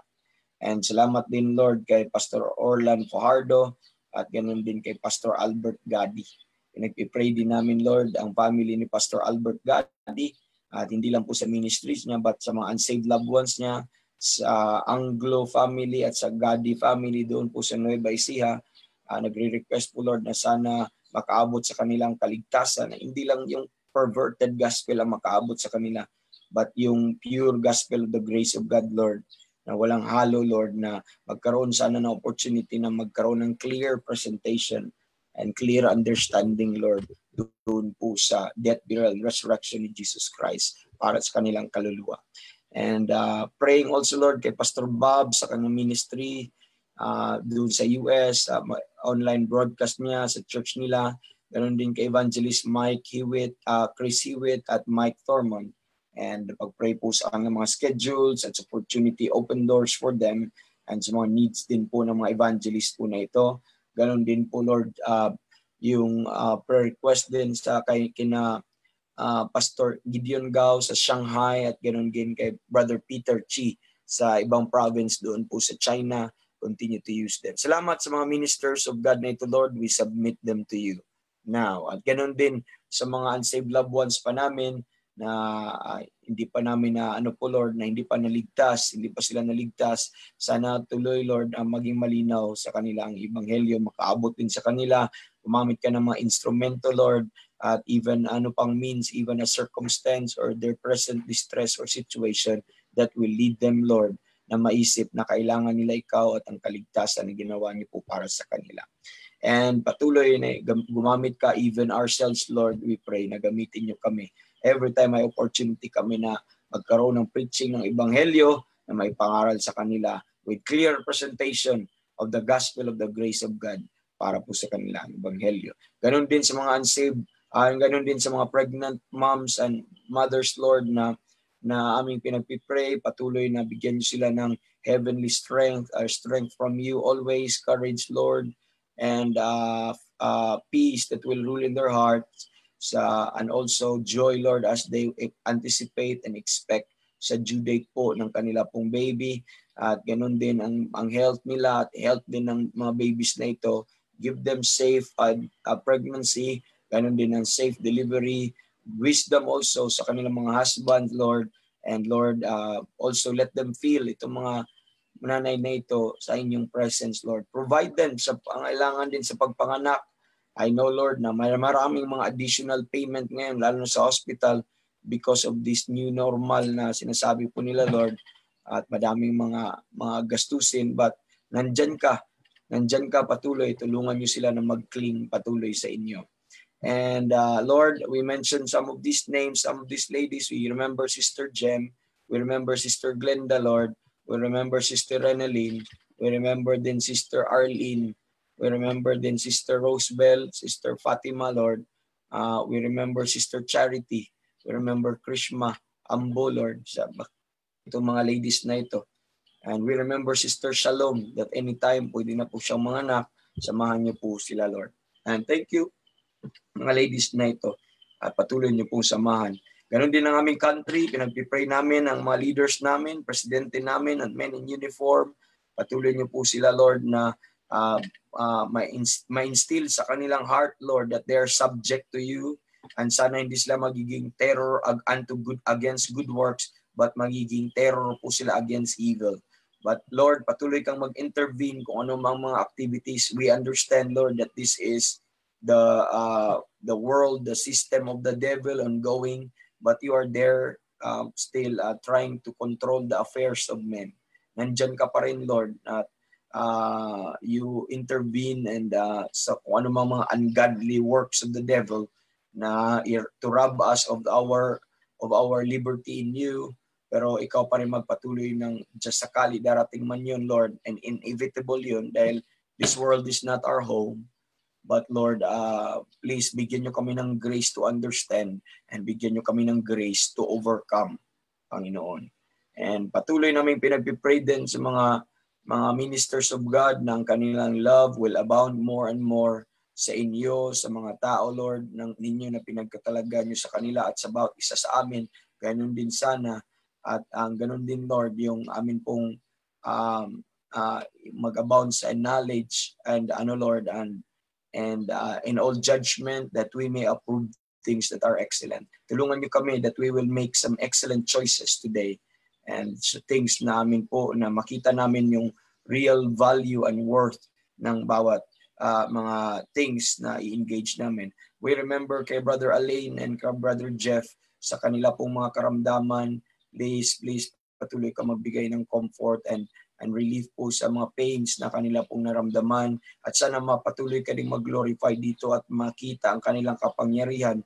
And salamat din, Lord, kay Pastor Orlan Fajardo at ganoon din kay Pastor Albert Gadi. Pinag-pray din namin, Lord, ang family ni Pastor Albert Gadi, at hindi lang po sa ministries niya but sa mga unsaved loved ones niya, sa Anglo family at sa Gadi family doon po sa Nueva Ecija. Nagre-request po, Lord, na sana makaabot sa kanilang kaligtasan, na hindi lang yung perverted gospel ang makaabot sa kanila, but yung pure gospel of the grace of God, Lord, na walang halo, Lord, na magkaroon sana ng opportunity na magkaroon ng clear presentation and clear understanding, Lord, doon po sa death, burial, and resurrection ni Jesus Christ para sa kanilang kaluluwa. And praying also, Lord, kay Pastor Bob sa kanyang ministry doon sa US, online broadcast niya sa church nila. Ganon din kay Evangelist Mike Hewitt, Chris Hewitt at Mike Thormond. And pag-pray po sa kanilang mga schedules at opportunity, open doors for them and sa mga needs din po ng mga evangelist po na ito. Ganon din po, Lord, yung prayer request din sa kina Pastor Gideon Gao sa Shanghai at ganon din kay Brother Peter Chi sa ibang province doon po sa China. Continue to use them. Salamat sa mga ministers of God na ito, Lord. We submit them to you now. At ganon din sa mga unsaved loved ones pa namin na hindi pa namin na Lord, na hindi pa naligtas, hindi pa sila naligtas. Sana tuloy, Lord, ang maging malinaw sa kanila ang ebanghelyo, makaabot din sa kanila. Gumamit ka ng mga instrumento, Lord, at even pang means, even a circumstance or their present distress or situation that will lead them, Lord, na maisip na kailangan nila ikaw at ang kaligtasan na ginawa niyo po para sa kanila. And patuloy na gumamit ka, even ourselves, Lord, we pray na gamitin niyo kami. Every time may opportunity kami na magkaroon ng preaching ng ebanghelyo na may pangaral sa kanila with clear presentation of the gospel of the grace of God para po sa kanila ang ebanghelyo. Ganon din sa mga unsaved, ganon din sa mga pregnant moms and mothers, Lord, na aming pinagpipray, patuloy na bigyan niyo sila ng heavenly strength, strength from you always, courage, Lord, and peace that will rule in their hearts, and also joy, Lord, as they anticipate and expect sa due date po ng kanila pong baby. At ganun din ang health nila at health din ng mga babies na ito. Give them safe pregnancy, ganun din ang safe delivery, wisdom also sa kanilang mga husband, Lord. And Lord, also let them feel itong mga nanay na ito sa inyong presence, Lord. Provide them sa pangailangan din sa pagpanganak. I know, Lord, na may maraming mga additional payment ngayon, lalo na sa hospital, because of this new normal na sinasabi po nila, Lord, at madaming mga gastusin, but nandyan ka patuloy, tulungan niyo sila na mag-cling patuloy sa inyo. And Lord, we mentioned some of these names, some of these ladies. We remember Sister Jem, we remember Sister Glenda, Lord, we remember Sister Reneline, we remember din Sister Arlene, we remember din Sister Rosebell, Sister Fatima, Lord. We remember Sister Charity. We remember Krishma Ambo, Lord. Itong mga ladies na ito. And we remember Sister Shalom, that anytime pwede na po siyang manganak, samahan niyo po sila, Lord. And thank you, mga ladies na ito. At patuloy niyo pong samahan. Ganon din ang aming country. Pinagpipray namin ang mga leaders namin, presidente namin, and men in uniform. Patuloy niyo po sila, Lord, na ma-instill sa kanilang heart, Lord, that they are subject to you, and sana hindi sila magiging terror against good works, but magiging terror po sila against evil. But Lord, patuloy kang mag-intervene kung ano mga activities. We understand, Lord, that this is the world, the system of the devil ongoing, but you are there still trying to control the affairs of men. Nandyan ka pa rin, Lord, at you intervene and sa kung ano mga ungodly works of the devil na to rob us of our liberty in you, pero ikaw pa rin magpatuloy ng just sakali darating man yun, Lord, and inevitable yun dahil this world is not our home. But Lord, please bigyan nyo kami ng grace to understand and bigyan nyo kami ng grace to overcome, Panginoon. And patuloy namin pinagpipray din sa mga ministers of God na ang kanilang love will abound more and more sa inyo, sa mga tao, Lord, ng ninyo na pinagkatalaga nyo sa kanila at sa bawat isa sa amin. Ganun din sana. At ganun din, Lord, yung amin pong mag-abound sa knowledge and Lord, and in all judgment that we may approve things that are excellent. Tulungan nyo kami that we will make some excellent choices today. And so things namin po na makita namin yung real value and worth ng bawat mga things na i-engage namin. We remember kay Brother Alain and kay Brother Jeff sa kanila pong mga karamdaman. Please patuloy ka magbigay ng comfort and relief po sa mga pains na kanila pong naramdaman. At sana mapatuloy ka ding mag-glorify dito at makita ang kanilang kapangyarihan,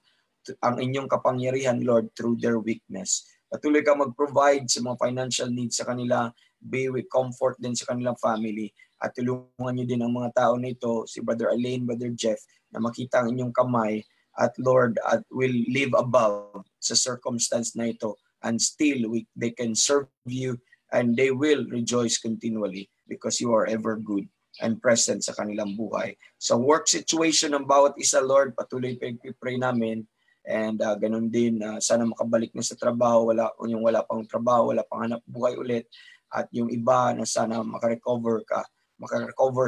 ang inyong kapangyarihan, Lord, through their weakness. Patuloy ka mag-provide sa mga financial needs sa kanila, be with comfort din sa kanilang family. At tulungan niyo din ang mga tao na ito, si Brother Alain, Brother Jeff, na makita ang inyong kamay at Lord, at will live above sa circumstance na ito, and still they can serve you and they will rejoice continually because you are ever good and present sa kanilang buhay. Sa work situation ng bawat isa, Lord, patuloy pray namin, and ganun din, sana makabalik na sa trabaho, yung wala pang trabaho, wala pang hanap buhay ulit, at yung iba na sana makarecover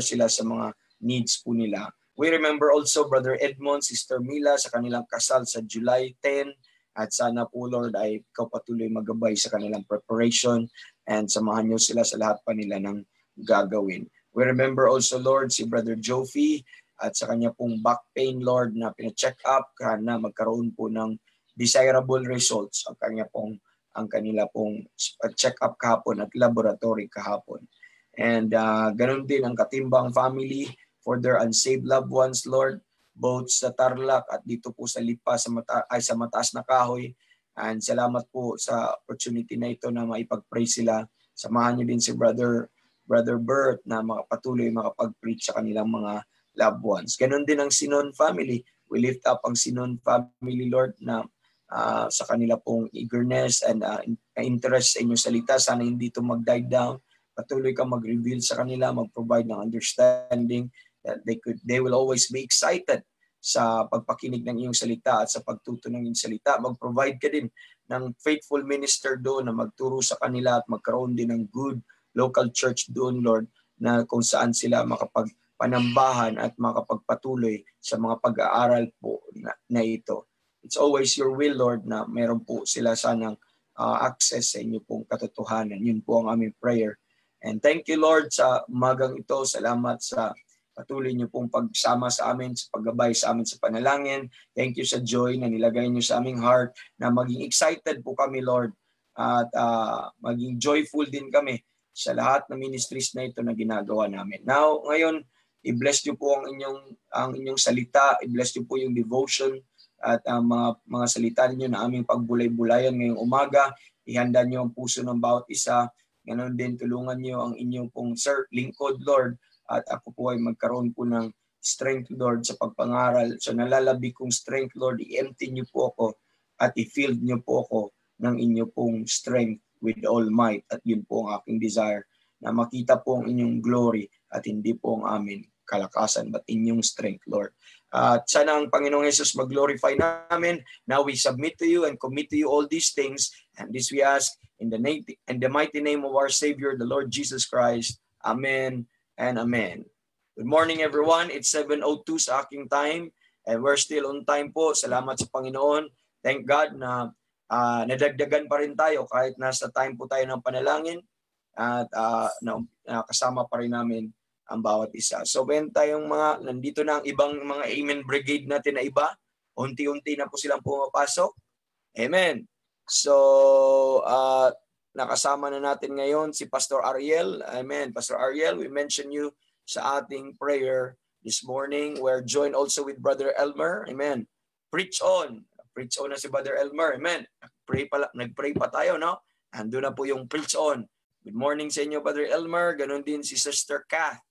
sila sa mga needs po nila. We remember also Brother Edmond, Sister Mila sa kanilang kasal sa July 10, at sana po, Lord, ay ikaw patuloy magabay sa kanilang preparation and samahan niyo sila sa lahat pa nila ng gagawin. We remember also, Lord, si Brother Jofi at sa kanya pong back pain, Lord, na pina-check up na magkaroon po ng desirable results ang kanila pong check up kahapon at laboratory kahapon. And ganun din ang Katimbang family for their unsaved loved ones, Lord, both sa Tarlac at dito po sa Lipa sa Mataas na Kahoy. And salamat po sa opportunity na ito na maipag-pray sila. Samahan niyo din si Brother Bert na makapatuloy makapag-preach sa kanilang mga loved ones. Ganun din ang Sinon family. We lift up ang Sinon family, Lord, na sa kanila pong eagerness and interest sa inyong salita. Sana hindi ito mag-die down. Patuloy ka mag-reveal sa kanila, mag-provide ng understanding that they will always be excited sa pagpakinig ng iyong salita at sa pagtuto ng iyong salita. Mag-provide ka din ng faithful minister doon na magturo sa kanila at magkaroon din ng good local church doon, Lord, na kung saan sila makapagpanambahan at makapagpatuloy sa mga pag-aaral po na ito. It's always your will, Lord, na meron po sila sanang access sa inyo pong katotohanan. Yun po ang aming prayer. And thank you, Lord, sa umagang ito. Salamat sa patuloy niyo pong pagsama sa amin, sa paggabay sa amin sa panalangin. Thank you sa joy na nilagay niyo sa aming heart, na maging excited po kami, Lord, at maging joyful din kami sa lahat ng ministries na ito na ginagawa namin. Now, ngayon, i-bless niyo po ang inyong salita, i-bless niyo po yung devotion at ang mga salita niyo na aming pagbulay-bulayan ngayong umaga. Ihanda niyo ang puso ng bawat isa. Ganon din, tulungan niyo ang inyong pong lingkod, Lord, at ako po ay magkaroon po ng strength, Lord, sa pagpangaral. So nalalabi kong strength, Lord, i-empty niyo po ako at i-fill niyo po ako ng inyo pong strength with all might. At yun po ang aking desire, na makita po ang inyong glory at hindi po ang amin kalakasan, but inyong strength, Lord. At sana ang Panginoong Jesus mag-glorify namin. Now we submit to you and commit to you all these things. And this we ask in the mighty name of our Savior, the Lord Jesus Christ. Amen and amen. Good morning, everyone. It's 7:02 sa aking time, and we're still on time po. Salamat sa Panginoon. Thank God na nadagdagan pa rin tayo kahit nasa time po tayo ng panalangin, at kasama pa rin namin ang bawat isa. So, when tayong nandito na ang ibang mga Amen Brigade natin na iba, unti-unti na po silang pumapasok. Amen. So, nakasama na natin ngayon si Pastor Ariel. Amen. Pastor Ariel, we mentioned you sa ating prayer this morning. We're joined also with Brother Elmer. Amen. Preach on. Preach on na si Brother Elmer. Amen. Nag-pray pa tayo, no? Ando na po yung preach on. Good morning sa inyo, Brother Elmer. Ganon din si Sister Kath.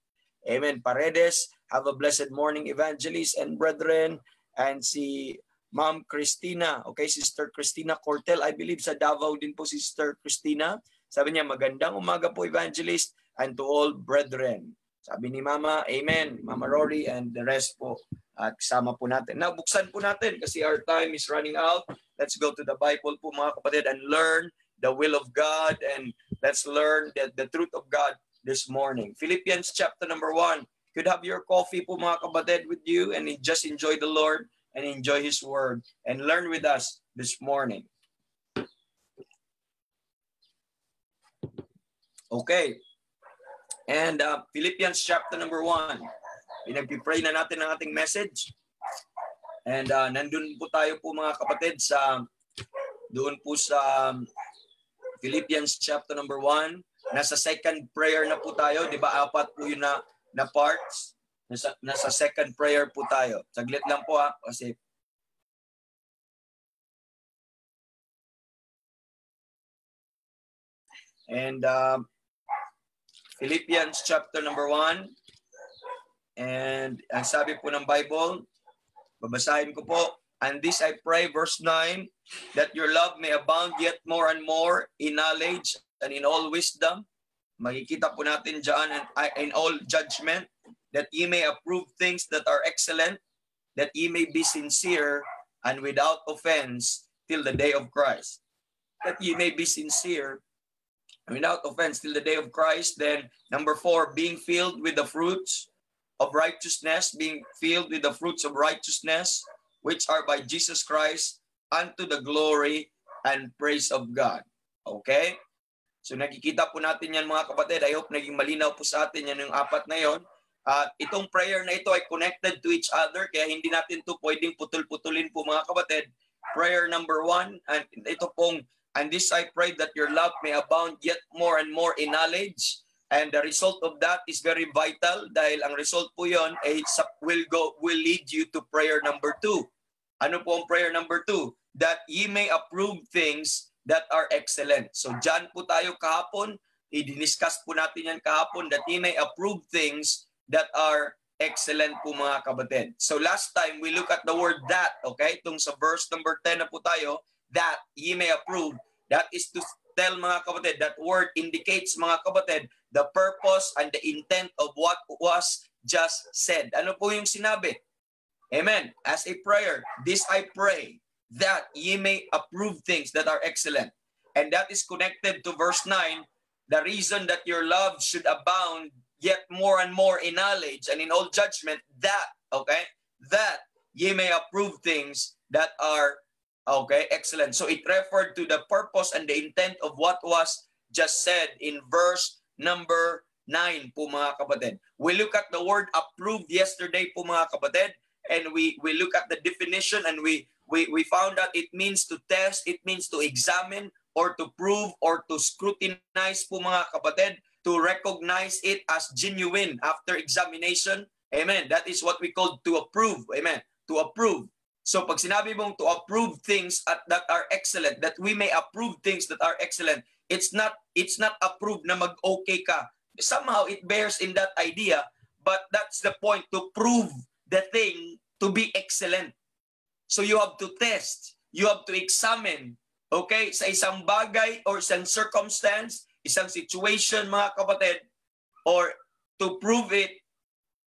Amen. Paredes, have a blessed morning, evangelist and brethren. And si Ma'am Christina, okay, Sister Christina Cortel, I believe sa Davao din po si Sister Christina. Sabi niya, magandang umaga po, evangelist, and to all brethren. Sabi ni Mama, amen, Mama Rory, and the rest po, at kasama po natin. Now, buksan po natin kasi our time is running out. Let's go to the Bible po, mga kapatid, and learn the will of God, and let's learn the truth of God this morning. Philippians chapter number 1. Could have your coffee po, mga kapatid, with you, and just enjoy the Lord and enjoy His Word and learn with us this morning. Okay. And Philippians chapter number 1. pinagpipray na natin ang ating message. And nandun po tayo po mga kapatid doon po sa Philippians chapter number 1. Nasa second prayer na po tayo. Di ba? 4 po yun na parts. Nasa second prayer po tayo. Saglit lang po kasi and Philippians chapter number 1. And ang sabi po ng Bible, babasahin ko po. And this I pray, verse 9, that your love may abound yet more and more in knowledge and in all wisdom. Makikita po natin dyan in all judgment, that ye may approve things that are excellent, that ye may be sincere and without offense till the day of Christ. That ye may be sincere and without offense till the day of Christ. Then number 4, being filled with the fruits of righteousness, being filled with the fruits of righteousness, which are by Jesus Christ, unto the glory and praise of God. Okay? So nakikita po natin yan mga kapatid. I hope naging malinaw po sa atin yan yung 4 na yon. At itong prayer na ito ay connected to each other, kaya hindi natin ito pwedeng putul-putulin po mga kapatid. Prayer number 1, and ito pong, and this I pray that your love may abound yet more and more in knowledge. And the result of that is very vital dahil ang result po yon ay will lead you to prayer number 2. Ano po ang prayer number 2? That ye may approve things that are excellent. So dyan po tayo kahapon, i-discuss po natin yan kahapon, that ye may approve things that are excellent po mga kapatid. So last time, we look at the word that, okay? Itong sa verse number 10 na po tayo, that ye may approve. That is to tell mga kapatid, that word indicates mga kapatid, the purpose and the intent of what was just said. Ano po yung sinabi? Amen. As a prayer, this I pray that ye may approve things that are excellent. And that is connected to verse 9, the reason that your love should abound yet more and more in knowledge and in all judgment, that, okay, that ye may approve things that are, okay, excellent. So it referred to the purpose and the intent of what was just said in verse number 9 po mga kapatid. We look at the word approved yesterday po mga kapatid. And we look at the definition and we found out it means to test, it means to examine or to prove or to scrutinize po mga kapatid, to recognize it as genuine after examination. Amen. That is what we call to approve. Amen. To approve. So pag sinabi mong to approve things that are excellent, that we may approve things that are excellent, it's not approved na mag-okay ka. Somehow it bears in that idea, but that's the point, to prove the thing to be excellent. So you have to test, you have to examine, okay, sa isang bagay or isang circumstance, isang situation mga kapatid, or to prove it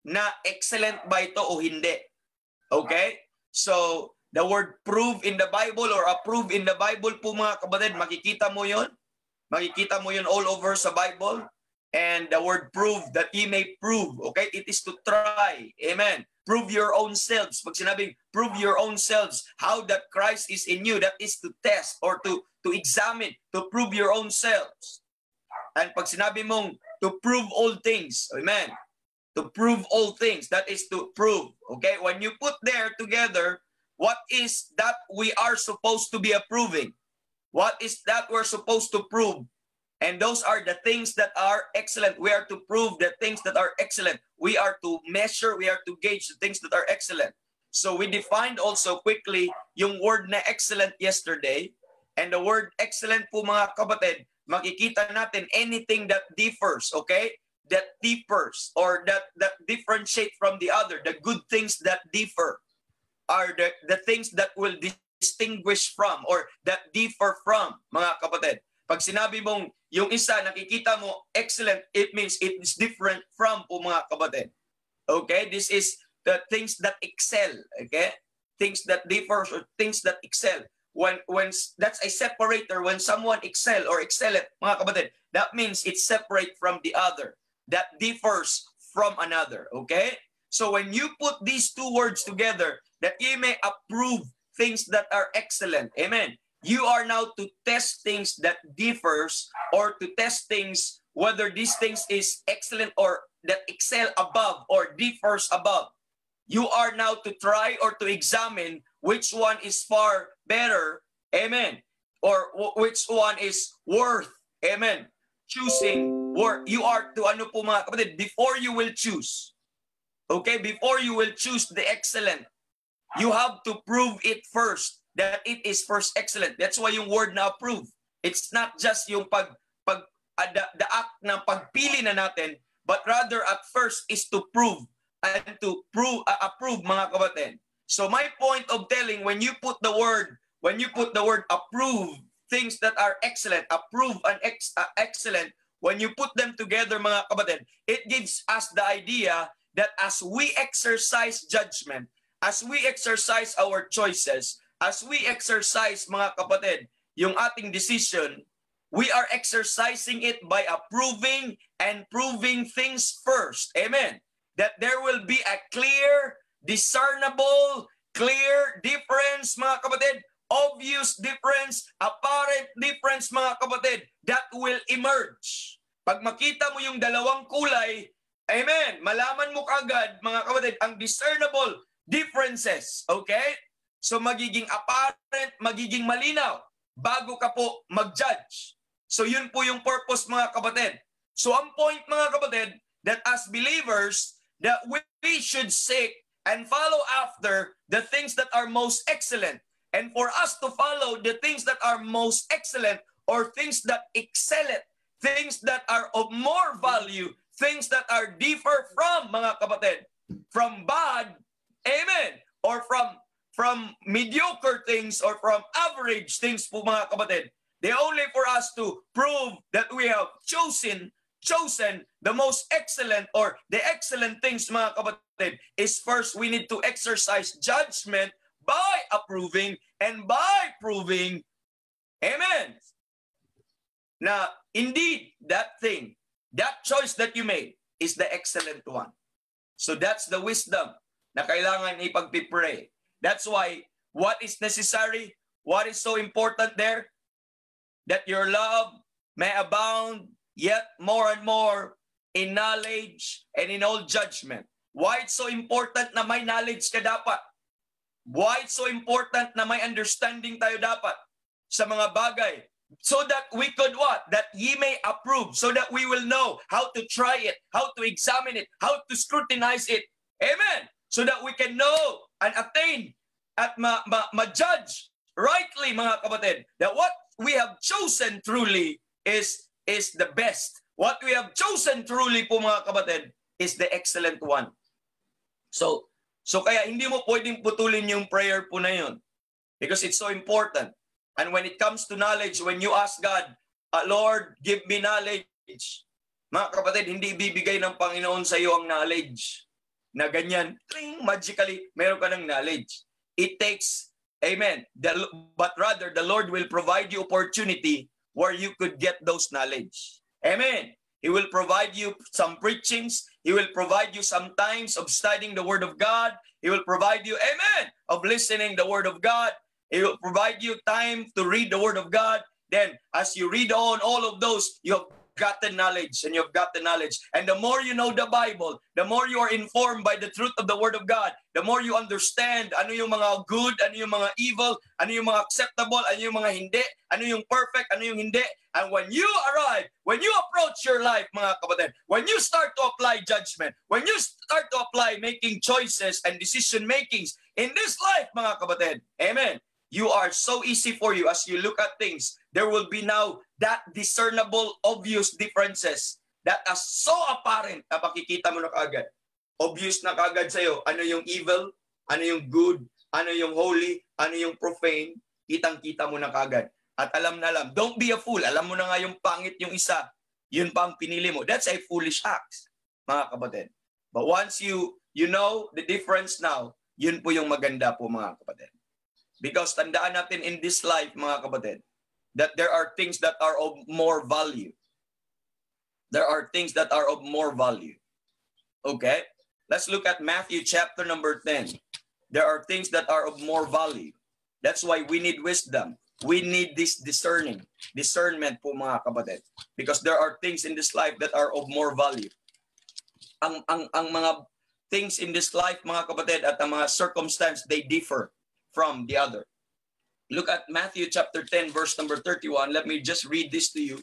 na excellent ba ito o hindi. Okay? So the word prove in the Bible or approve in the Bible po mga kapatid, makikita mo yon. Makikita mo yon all over sa Bible. And the word prove, that ye may prove, okay? It is to try. Amen. Prove your own selves. Pag sinabing prove your own selves, how that Christ is in you, that is to test or to examine, to prove your own selves. And pag sinabi mong to prove all things, amen, to prove all things, that is to prove. Okay? When you put there together, what is that we are supposed to be approving? What is that we're supposed to prove? And those are the things that are excellent. We are to prove the things that are excellent. We are to measure, we are to gauge the things that are excellent. So we defined also quickly yung word na excellent yesterday. And the word excellent po mga kapatid, makikita natin anything that differs, okay? That differs or that differentiate from the other. The good things that differ are the things that will distinguish from or that differ from mga kapatid. Pag sinabi mong yung isa, nakikita mo, excellent, it means it is different from po mga kapatid. Okay? This is the things that excel. Okay? Things that differ or things that excel. When that's a separator, when someone excel or excellent, mga kapatid, that means it's separate from the other. That differs from another. Okay? So when you put these two words together, that you may approve things that are excellent. Amen. You are now to test things that differs or to test things whether these things is excellent or that excel above or differs above. You are now to try or to examine which one is far better, amen, or which one is worth, amen, choosing. You are to ano po mga kapatid, before you will choose, okay, before you will choose the excellent, you have to prove it first, that it is first excellent. That's why yung word na approve. It's not just yung the act ng pagpili na natin, but rather at first is to prove and to approve mga kapatid. So my point of telling, when you put the word approve, things that are excellent, approve and excellent, when you put them together mga kapatid, it gives us the idea that as we exercise judgment, as we exercise our choices, as we exercise mga kapatid, yung ating decision, we are exercising it by approving and proving things first. Amen. That there will be a clear, discernible, clear difference, mga kapatid, obvious difference, apparent difference, mga kapatid, that will emerge. Pag makita mo yung dalawang kulay, amen, malaman mo kaagad, mga kapatid, ang discernible differences. Okay? So magiging apparent, magiging malinaw bago ka po mag-judge. So yun po yung purpose mga kapatid. So ang point mga kapatid, that as believers, that we should seek and follow after the things that are most excellent. And for us to follow the things that are most excellent or things that excel it, things that are of more value, things that are differ from mga kapatid, from bad, amen, or from mediocre things or from average things po mga kapatid. They only for us to prove that we have chosen the most excellent or the excellent things mga kapatid is first we need to exercise judgment by approving and by proving, amen, na indeed that thing, that choice that you made is the excellent one. So that's the wisdom na kailangan ipagpipray. That's why what is necessary, what is so important there, that your love may abound yet more and more in knowledge and in all judgment. Why it's so important na may knowledge ka dapat? Why it's so important na may understanding tayo dapat sa mga bagay? So that we could what? That ye may approve. So that we will know how to try it, how to examine it, how to scrutinize it. Amen. So that we can know and attain at ma-judge rightly mga kapatid, that what we have chosen truly is the best. What we have chosen truly po mga kapatid is the excellent one. So kaya hindi mo pwedeng putulin yung prayer po na yun. Because it's so important. And when it comes to knowledge, when you ask God, Lord, give me knowledge. Mga kapatid, hindi ibibigay ng Panginoon sa iyo ang knowledge na ganyan, magically, meron ka ng knowledge. It takes, amen, but rather the Lord will provide you opportunity where you could get those knowledge. Amen. He will provide you some preachings. He will provide you some times of studying the Word of God. He will provide you, amen, of listening the Word of God. He will provide you time to read the Word of God. Then, as you read on all of those, you have got the knowledge and you've got the knowledge. And the more you know the Bible, the more you are informed by the truth of the Word of God, the more you understand ano yung mga good, ano yung mga evil, ano yung mga acceptable, ano yung mga hindi, ano yung perfect, ano yung hindi. And when you arrive, when you approach your life, mga kapatid, when you start to apply judgment, when you start to apply making choices and decision makings in this life, mga kapatid, amen, you are so easy for you as you look at things. There will be now that discernible, obvious differences that are so apparent na makikita mo na kaagad. Obvious na kaagad sa'yo, ano yung evil, ano yung good, ano yung holy, ano yung profane, kitang-kita mo na kaagad. At alam na alam, don't be a fool. Alam mo na nga yung pangit yung isa, yun pa ang pinili mo. That's a foolish act, mga kapatid. But once you know the difference now, yun po yung maganda po, mga kapatid. Because tandaan natin in this life, mga kapatid, that there are things that are of more value. There are things that are of more value. Okay? Let's look at Matthew chapter number 10. There are things that are of more value. That's why we need wisdom. we need this discernment po mga kapatid. Because there are things in this life that are of more value. Ang mga things in this life mga kapatid at ang mga circumstance, they differ from the other. Look at Matthew chapter 10 verse number 31. Let me just read this to you.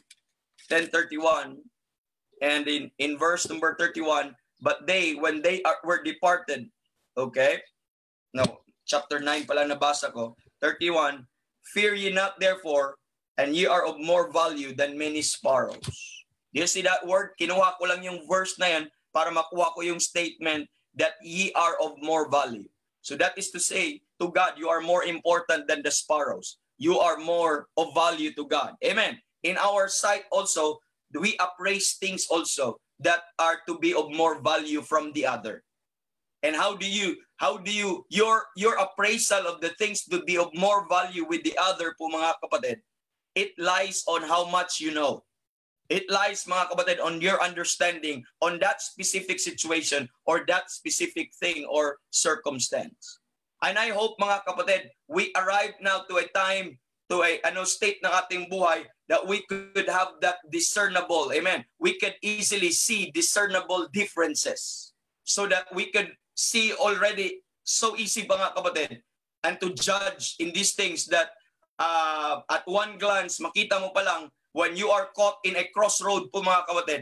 10:31. And in verse number 31, but they, when they were departed, okay? No, chapter 9 pala nabasa ko. 31, fear ye not therefore, and ye are of more value than many sparrows. Do you see that word? Kinuha ko lang yung verse na yan para makuha ko yung statement that ye are of more value. So that is to say, to God, you are more important than the sparrows. You are more of value to God. Amen. In our sight also, we appraise things also that are to be of more value from the other. And how do you your appraisal of the things to be of more value with the other po mga kapatid, it lies on how much you know. It lies mga kapatid on your understanding on that specific situation or that specific thing or circumstance. And I hope mga kapatid, we arrive now to a time, to a state ng ating buhay that we could have that discernible, amen. We could easily see discernible differences so that we could see already so easy mga kapatid and to judge in these things that at one glance, makita mo pa lang when you are caught in a crossroad po mga kapatid,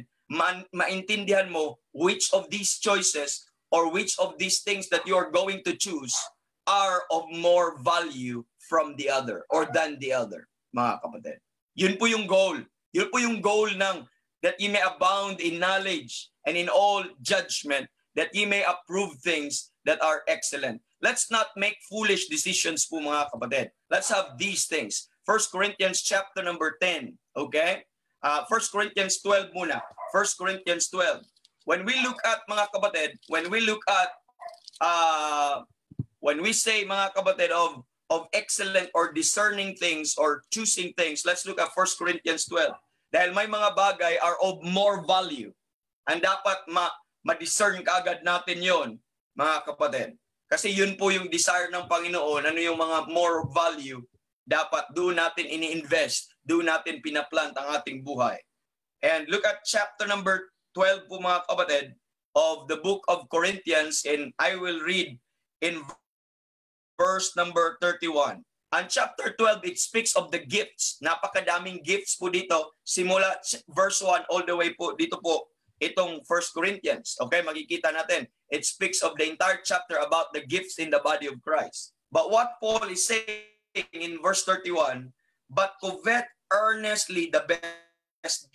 maintindihan mo which of these choices or which of these things that you are going to choose are of more value from the other or than the other, mga kapatid. Yun po yung goal. Yun po yung goal ng that ye may abound in knowledge and in all judgment, that ye may approve things that are excellent. Let's not make foolish decisions po mga kapatid. Let's have these things. 1 Corinthians chapter number 10, okay? 1 Corinthians 12 muna. 1 Corinthians 12. When we look at mga kapatid, when we say mga kapatid of excellent or discerning things or choosing things, let's look at 1 Corinthians 12. Dahil may mga bagay are of more value. And dapat ma-discern kaagad natin yon mga kapatid. Kasi yun po yung desire ng Panginoon. Ano yung mga more value, dapat doon natin ini-invest, doon natin pinaplant ang ating buhay. And look at chapter number 12 po mga kapatid of the book of Corinthians, and I will read in verse number 31. And chapter 12, it speaks of the gifts. Napakadaming gifts po dito. Simula verse 1 all the way po dito po itong 1 Corinthians. Okay, makikita natin. It speaks of the entire chapter about the gifts in the body of Christ. But what Paul is saying in verse 31, but covet earnestly the best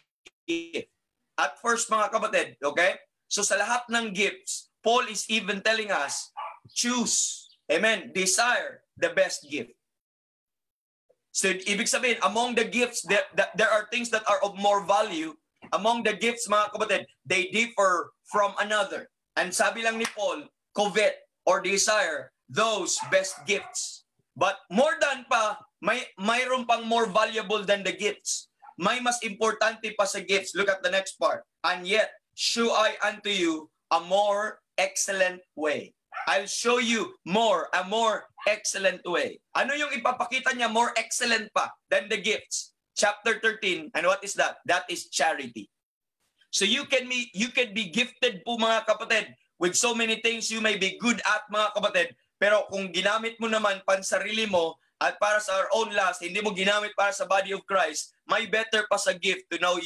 gift. At first mga kapatid, okay? So sa lahat ng gifts, Paul is even telling us, choose, amen, desire the best gift. So ibig sabihin, among the gifts, there are things that are of more value. Among the gifts, mga kapatid, they differ from another. And sabi lang ni Paul, covet or desire those best gifts. But more than pa, mayroon pang more valuable than the gifts. May mas importante pa sa gifts. Look at the next part. And yet, show I unto you a more excellent way. I'll show you a more excellent way. Ano yung ipapakita niya more excellent pa than the gifts? Chapter 13, and what is that? That is charity. So you can be gifted po mga kapatid with so many things you may be good at mga kapatid, pero kung ginamit mo naman pansarili mo at para sa our own last, hindi mo ginamit para sa body of Christ, may better pa sa gift to know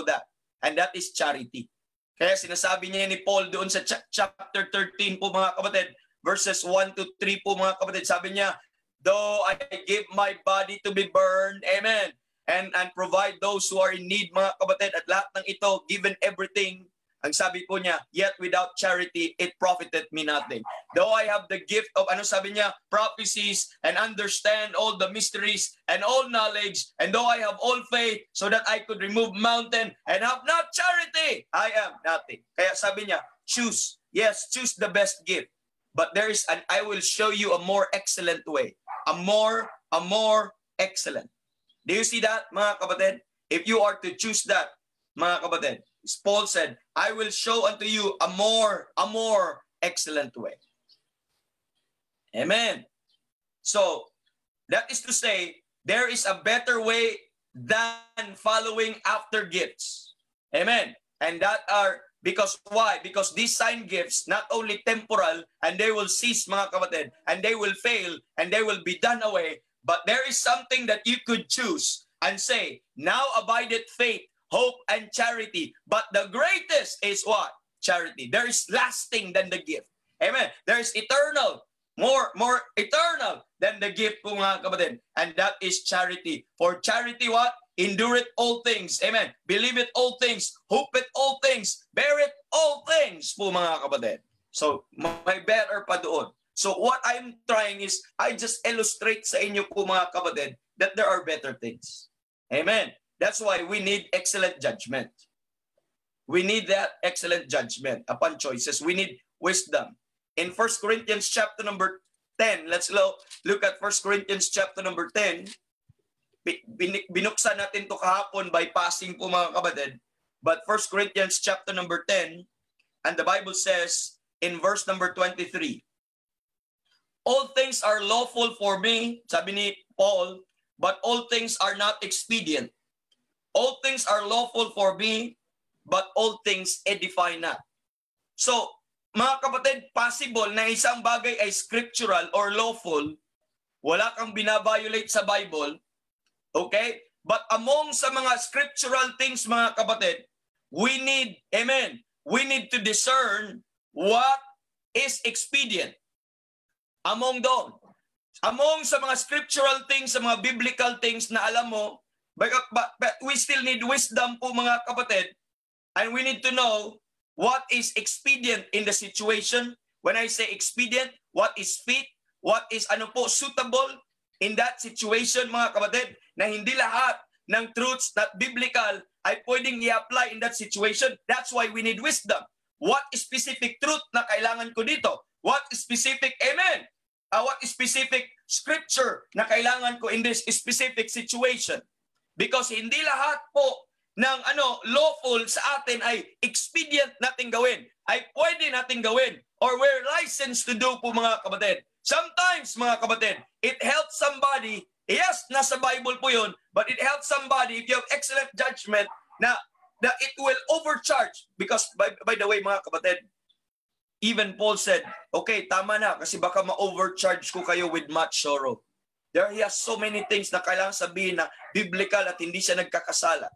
that. And that is charity. Kaya sinasabi niya ni Paul doon sa chapter 13 po mga kapatid, verses 1 to 3 po mga kapatid, sabi niya, though I give my body to be burned, amen, and provide those who are in need mga kapatid, at lahat ng ito, given everything, ang sabi po niya, yet without charity, it profiteth me nothing. Though I have the gift of, sabi niya, prophecies, and understand all the mysteries and all knowledge, and though I have all faith, so that I could remove mountain, and have not charity, I am nothing. Kaya sabi niya, choose the best gift. But I will show you a more excellent way. A more excellent. Do you see that, mga kapatid? If you are to choose that, mga kapatid, Paul said, I will show unto you a more excellent way. Amen. So, that is to say, there is a better way than following after gifts. Amen. And that are, because why? Because these sign gifts, not only temporal, and they will cease, mga kapatid, and they will fail, and they will be done away, but there is something that you could choose and say, now abideth faith, hope, and charity. But the greatest is what? Charity. There is lasting than the gift. Amen. There is eternal, more eternal than the gift po, mga kapatid. And that is charity. For charity what? Endure it all things. Amen. Believe it all things. Hope it all things. Bear it all things po, mga kapatid. So, may better pa doon. So, what I'm trying is, I just illustrate sa inyo po, mga kapatid, that there are better things. Amen. That's why we need excellent judgment. We need that excellent judgment upon choices. We need wisdom. In 1 Corinthians chapter number 10, let's look at 1 Corinthians chapter number 10. Binuksan natin to kahapon by passing po, mga kapatid. But 1 Corinthians chapter number 10, and the Bible says in verse number 23, all things are lawful for me, sabi ni Paul, but all things are not expedient. All things are lawful for me, but all things edify not. So, mga kapatid, possible na isang bagay ay scriptural or lawful, wala kang binabiolate sa Bible, okay? But among sa mga scriptural things, mga kapatid, we need, amen, we need to discern what is expedient. Among doon. Among sa mga scriptural things, sa mga biblical things na alam mo, but we still need wisdom po, mga kapatid, and we need to know what is expedient in the situation. When I say expedient, what is fit, what is suitable in that situation, mga kapatid, na hindi lahat ng truths that biblical ay pwedeng i-apply in that situation. That's why we need wisdom. What is specific truth na kailangan ko dito? What is specific, amen? What is specific scripture na kailangan ko in this specific situation? Because hindi lahat po ng lawful sa atin ay expedient natin gawin, ay pwede natin gawin, or we're licensed to do po, mga kapatid. Sometimes, mga kapatid, it helps somebody, yes, nasa Bible po yun, but it helps somebody if you have excellent judgment na it will overcharge. Because, by the way, mga kapatid, even Paul said, okay, tama na, kasi baka ma-overcharge ko kayo with much sorrow. He has so many things na kailangan sabihin na biblical at hindi siya nagkakasala.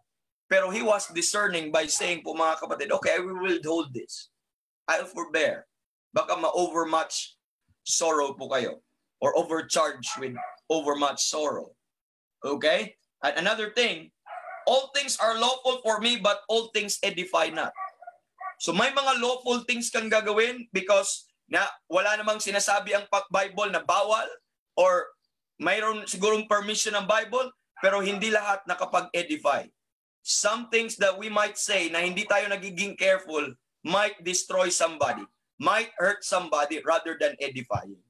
Pero he was discerning by saying po, mga kapatid, okay, I will withhold this. I'll forbear. Baka ma-overmuch sorrow po kayo. Or overcharge with overmuch sorrow. Okay? And another thing, all things are lawful for me, but all things edify not. So may mga lawful things kang gagawin because na wala namang sinasabi ang Bible na bawal, or mayroon sigurong permission ng Bible, pero hindi lahat nakapag-edify. Some things that we might say na hindi tayo nagiging careful might destroy somebody, might hurt somebody rather than edifying.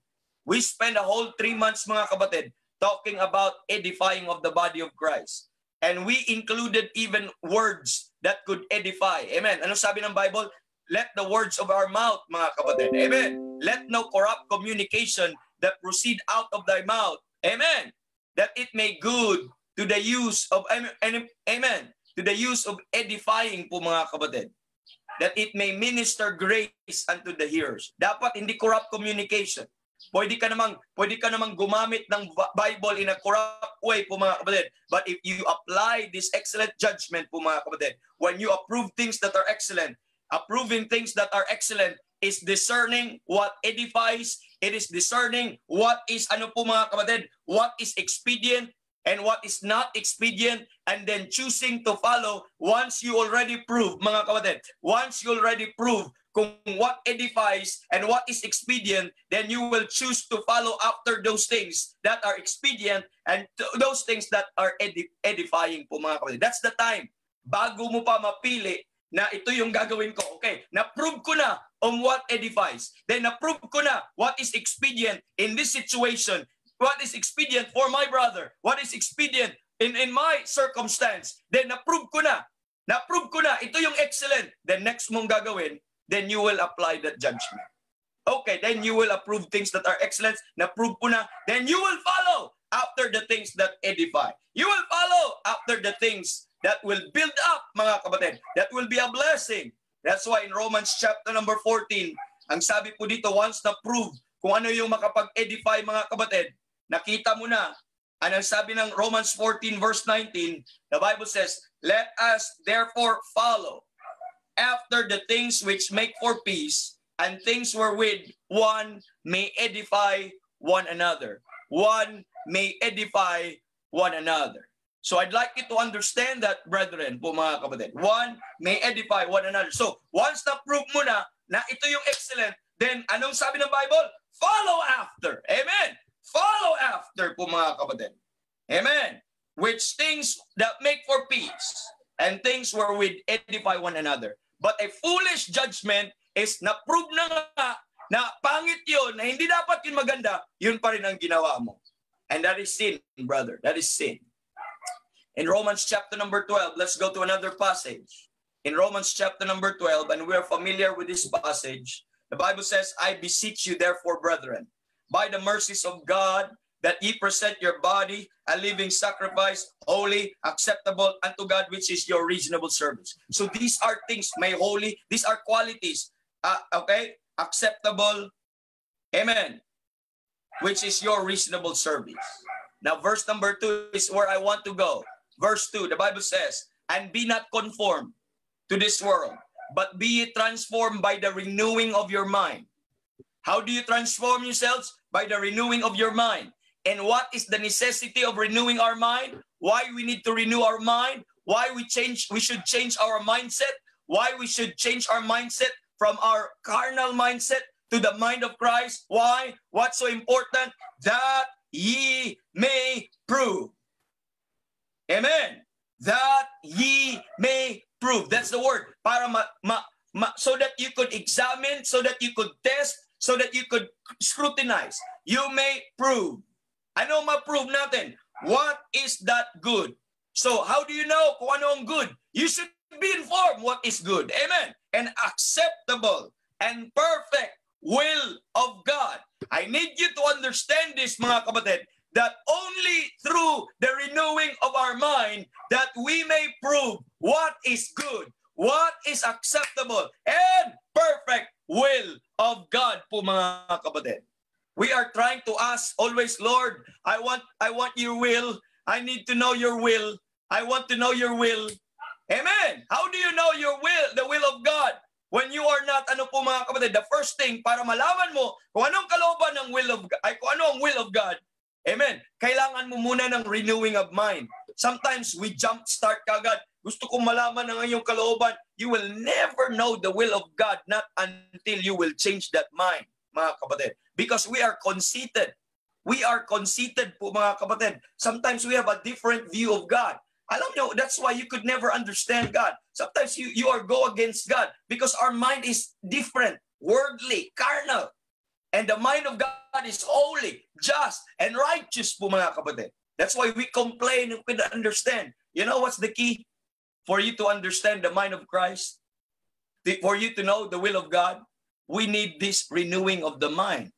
We spend a whole 3 months, mga kapatid, talking about edifying of the body of Christ. And we included even words that could edify. Amen. Ano sabi ng Bible? Let the words of our mouth, mga kapatid. Amen. Let no corrupt communication that proceed out of thy mouth. Amen. That it may good to the use of, amen, to the use of edifying po, mga kapatid. That it may minister grace unto the hearers. Dapat hindi corrupt communication. Pwede ka namang gumamit ng Bible in a corrupt way po, mga kapatid. But if you apply this excellent judgment po, mga kapatid, when you approve things that are excellent, approving things that are excellent is discerning what edifies, it is discerning what is, po, mga kapatid, what is expedient and what is not expedient, and then choosing to follow once you already prove, mga kapatid, once you already prove kung what edifies and what is expedient, then you will choose to follow after those things that are expedient and those things that are edifying po, mga kapatid. That's the time. Bago mo pa mapili na ito yung gagawin ko. Okay, na-prove ko na on what edifies. Then na-prove ko na what is expedient in this situation. What is expedient for my brother? What is expedient in my circumstance? Then na-prove ko na. Na-prove ko na. Ito yung excellent. Then next mong gagawin, then you will apply that judgment. Okay, then you will approve things that are excellent. Na-prove ko na. Then you will follow after the things that edify. You will follow after the things that will build up, mga kapatid. That will be a blessing. That's why in Romans chapter number 14, ang sabi po dito, once na prove kung ano yung makapag-edify, mga kapatid, nakita mo na. Ang sabi ng Romans 14 verse 19, the Bible says, let us therefore follow after the things which make for peace, and things wherewith one may edify one another. One may edify one another. So I'd like you to understand that, brethren, po mga kapatid. One may edify one another. So once na-prove mo na ito yung excellent, then anong sabi ng Bible? Follow after. Amen. Follow after po mga kapatid. Amen. Which things that make for peace, and things wherewith edify one another. But a foolish judgment is na-prove na nga na pangit yun, na hindi dapat yun maganda, yun pa rin ang ginawa mo. And that is sin, brother. That is sin. In Romans chapter number 12, let's go to another passage. In Romans chapter number 12, and we're familiar with this passage, the Bible says, I beseech you therefore, brethren, by the mercies of God, that ye present your body a living sacrifice, holy, acceptable unto God, which is your reasonable service. So these are things, may holy, these are qualities, okay, acceptable, amen, which is your reasonable service. Now verse number 2 is where I want to go. Verse 2, the Bible says, and be not conformed to this world, but be ye transformed by the renewing of your mind. How do you transform yourselves? By the renewing of your mind. And what is the necessity of renewing our mind? Why we need to renew our mind? Why we should change our mindset? Why we should change our mindset from our carnal mindset to the mind of Christ? Why? What's so important? That ye may prove. Amen. That ye may prove. That's the word. Para so that you could examine, so that you could test, so that you could scrutinize. You may prove. Ano ma-prove natin? What is that good? So how do you know kung ano ang good? You should be informed what is good. Amen. And acceptable and perfect will of God. I need you to understand this, mga kapatid, that only through the renewing of our mind that we may prove what is good, what is acceptable, and perfect will of God po, mga kapatid. We are trying to ask always, Lord, I want your will. I need to know your will. I want to know your will. Amen. How do you know your will, the will of God? When you are not, ano po mga kapatid, the first thing para malaman mo kung anong kalooban ng will of God, kung ano ang will of God. Amen. Kailangan mo muna ng renewing of mind. Sometimes we jump start kagad. Gusto kong malaman ng iyong kalooban. You will never know the will of God not until you will change that mind, mga kapatid. Because we are conceited. We are conceited po, mga kapatid. Sometimes we have a different view of God. Alam nyo, that's why you could never understand God. Sometimes you are go against God because our mind is different, worldly, carnal. And the mind of God is holy, just, and righteous po, mga kapatid. That's why we complain and we don't understand. You know what's the key for you to understand the mind of Christ? For you to know the will of God? We need this renewing of the mind.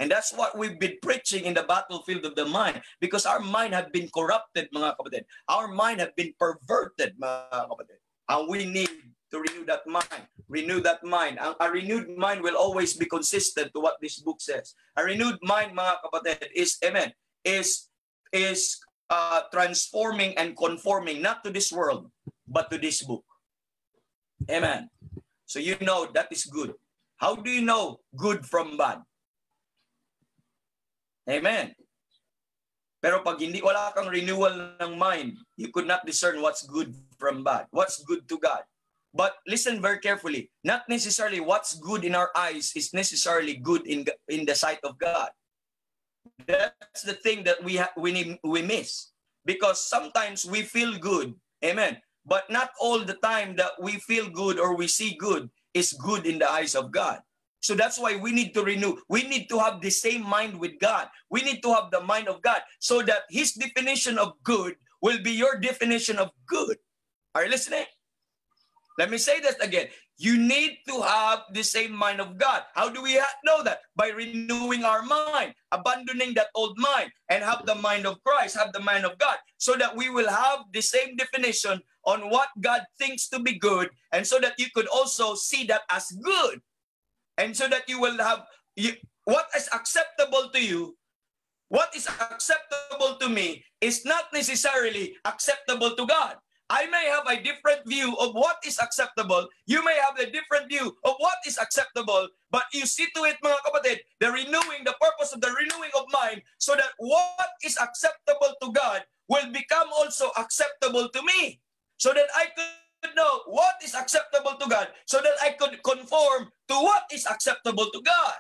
And that's what we've been preaching in the battlefield of the mind, because our mind had been corrupted, mga kapatid. Our mind had been perverted, mga kapatid. And we need to renew that mind. Renew that mind. A renewed mind will always be consistent to what this book says. A renewed mind, mga kapatid, is, amen, is transforming and conforming, not to this world, but to this book. Amen. So you know that is good. How do you know good from bad? Amen. Pero pag wala kang renewal ng mind, you could not discern what's good from bad, what's good to God. But listen very carefully, not necessarily what's good in our eyes is necessarily good in the sight of God. That's the thing that we miss. Because sometimes we feel good, amen, but not all the time that we feel good or we see good is good in the eyes of God. So that's why we need to renew. We need to have the same mind with God. We need to have the mind of God so that His definition of good will be your definition of good. Are you listening? Let me say that again. You need to have the same mind of God. How do we know that? By renewing our mind, abandoning that old mind, and have the mind of Christ, have the mind of God, so that we will have the same definition on what God thinks to be good, and so that you could also see that as good. And so that you will have what is acceptable to you, what is acceptable to me is not necessarily acceptable to God. I may have a different view of what is acceptable. You may have a different view of what is acceptable. But you see to it, mga kapatid, the purpose of the renewing of mind, so that what is acceptable to God will become also acceptable to me. So that I could know what is acceptable to God, so that I could conform to what is acceptable to God.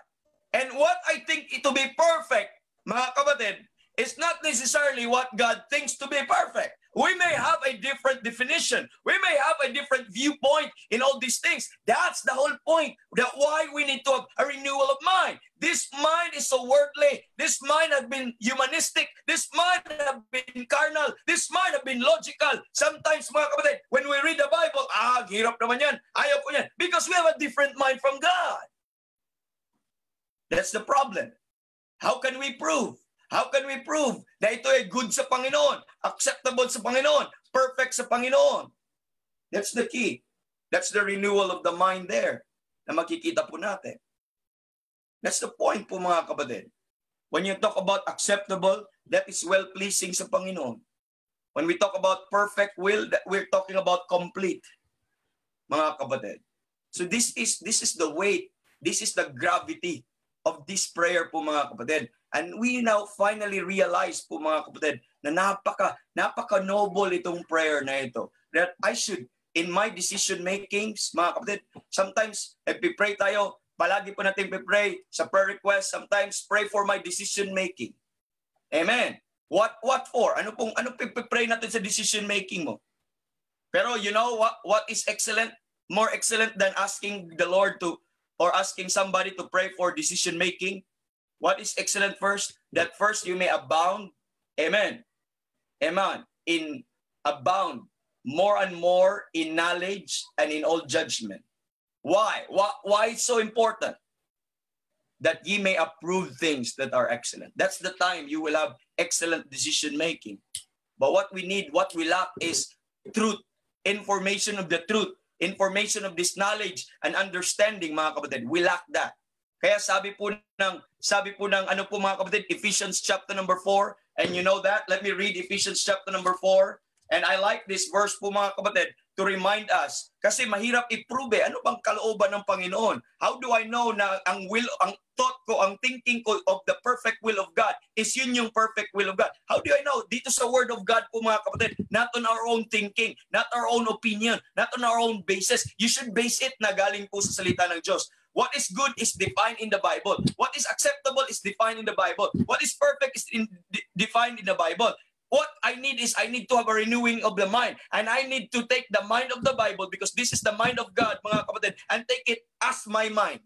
And what I think to be perfect, mga kapatid, is not necessarily what God thinks to be perfect. We may have a different definition. We may have a different viewpoint in all these things. That's the whole point. That's why we need to have a renewal of mind. This mind is so worldly. This mind has been humanistic. This mind has been carnal. This mind has been logical. Sometimes, mga kapatid, when we read the Bible, hirap naman yan. Ayaw ko yan. Because we have a different mind from God. That's the problem. How can we prove? How can we prove na ito ay good sa Panginoon, acceptable sa Panginoon, perfect sa Panginoon? That's the key. That's the renewal of the mind there na makikita po natin. That's the point po, mga kapatid. When you talk about acceptable, that is well-pleasing sa Panginoon. When we talk about perfect will, we're talking about complete, mga kapatid. So this is the weight, this is the gravity of this prayer po, mga kapatid. And we now finally realize po, mga kapatid, na napaka-noble itong prayer na ito. That I should, in my decision makings, mga kapatid, sometimes, pray tayo, palagi po natin pray sa prayer request, sometimes pray for my decision making. Amen. What for? Ano pray natin sa decision making mo? Pero you know what is excellent? More excellent than asking the Lord to, or asking somebody to pray for decision making? What is excellent first? That first you may abound. Amen. Amen. In abound more and more in knowledge and in all judgment. Why? Why it's so important? That ye may approve things that are excellent. That's the time you will have excellent decision making. But what we need, what we lack is truth, information of the truth, information of this knowledge and understanding, mga kapatid. We lack that. Kaya sabi po ng ano po, mga kapatid, Ephesians chapter number 4, and you know that, let me read Ephesians chapter number 4, and I like this verse po, mga kapatid, to remind us, kasi mahirap i-prove, ano bang kalooban ng Panginoon? How do I know na ang thought ko, ang thinking ko of the perfect will of God is yun yung perfect will of God? How do I know? Dito sa Word of God po, mga kapatid, not on our own thinking, not our own opinion, not on our own basis. You should base it na galing po sa salita ng Diyos. What is good is defined in the Bible. What is acceptable is defined in the Bible. What is perfect is defined in the Bible. What I need is I need to have a renewing of the mind. And I need to take the mind of the Bible, because this is the mind of God, mga kapatid, and take it as my mind.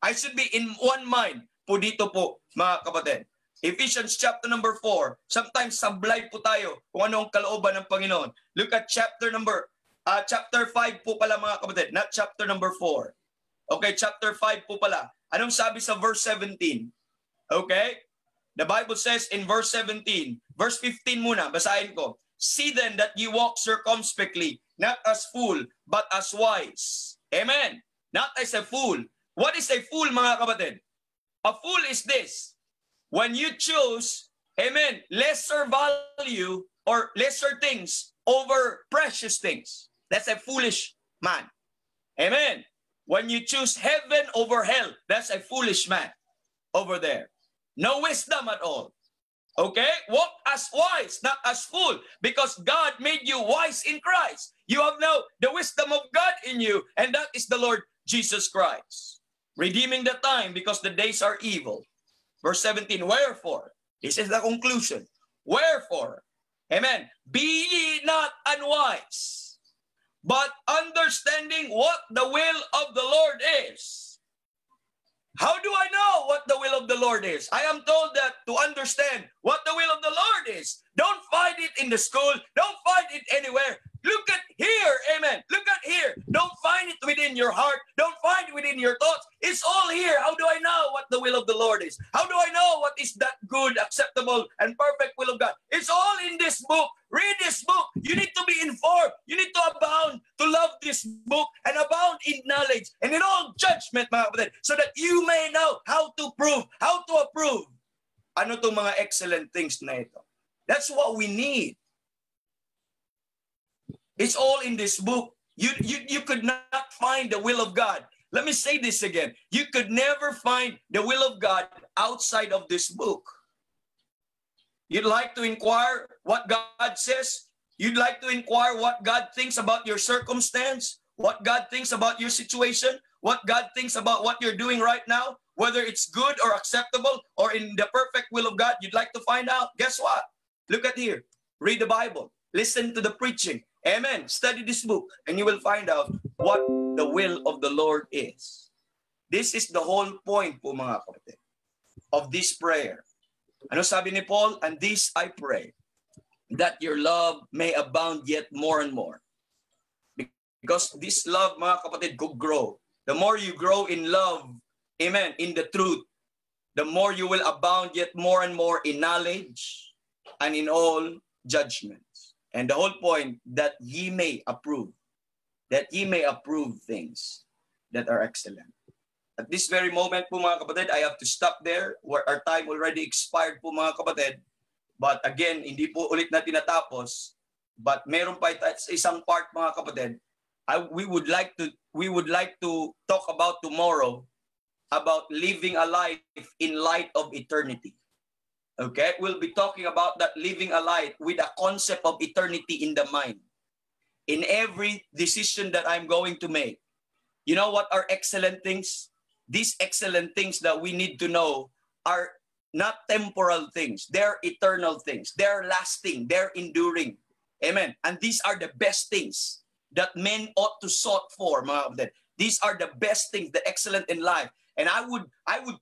I should be in one mind po dito po, mga kapatid. Ephesians chapter number 4. Sometimes sablay po tayo kung ano ang kalooban ng Panginoon. Look at chapter 5 po pala, mga kapatid, not chapter number 4. Okay, chapter 5 po pala. Anong sabi sa verse 17? Okay? The Bible says in verse 17, verse 15 muna, basahin ko. See then that ye walk circumspectly, not as fool, but as wise. Amen. Not as a fool. What is a fool, mga kapatid? A fool is this. When you choose, amen, lesser value or lesser things over precious things. That's a foolish man. Amen. When you choose heaven over hell, that's a foolish man over there. No wisdom at all. Okay? Walk as wise, not as fool, because God made you wise in Christ. You have now the wisdom of God in you, and that is the Lord Jesus Christ. Redeeming the time, because the days are evil. Verse 17, wherefore, this is the conclusion. Wherefore, amen, be ye not unwise, but understanding what the will of the Lord is. How do I know what the will of the Lord is? I am told that to understand what the will of the Lord is, don't find it in the school, don't find it anywhere. Look at here. Amen. Look at here. Don't find it within your heart. Don't find it within your thoughts. It's all here. How do I know what the will of the Lord is? How do I know what is that good, acceptable, and perfect will of God? It's all in this book. Read this book. You need to be informed. You need to abound, to love this book, and abound in knowledge and in all judgment, mga kapatid, so that you may know how to prove, how to approve. Ano itong mga excellent things na ito? That's what we need. It's all in this book. You could not find the will of God. Let me say this again. You could never find the will of God outside of this book. You'd like to inquire what God says? You'd like to inquire what God thinks about your circumstance? What God thinks about your situation? What God thinks about what you're doing right now? Whether it's good or acceptable or in the perfect will of God, you'd like to find out. Guess what? Look at here. Read the Bible. Listen to the preaching. Amen. Study this book and you will find out what the will of the Lord is. This is the whole point po mga kapatid of this prayer. Ano sabi ni Paul? And this I pray, that your love may abound yet more and more. Because this love mga kapatid could grow. The more you grow in love, amen, in the truth, the more you will abound yet more and more in knowledge and in all judgments. And the whole point, that ye may approve things that are excellent. At this very moment po mga kapatid, I have to stop there where our time already expired po mga kapatid. But again, hindi po ulit na tinatapos. But meron pa sa isang part mga kapatid, we would like to talk about tomorrow about living a life in light of eternity. Okay, we'll be talking about that, living a life with a concept of eternity in the mind. In every decision that I'm going to make, you know what are excellent things? These excellent things that we need to know are not temporal things. They're eternal things. They're lasting. They're enduring. Amen. And these are the best things that men ought to sought for, mga kapatid. These are the best things, the excellent in life. And I would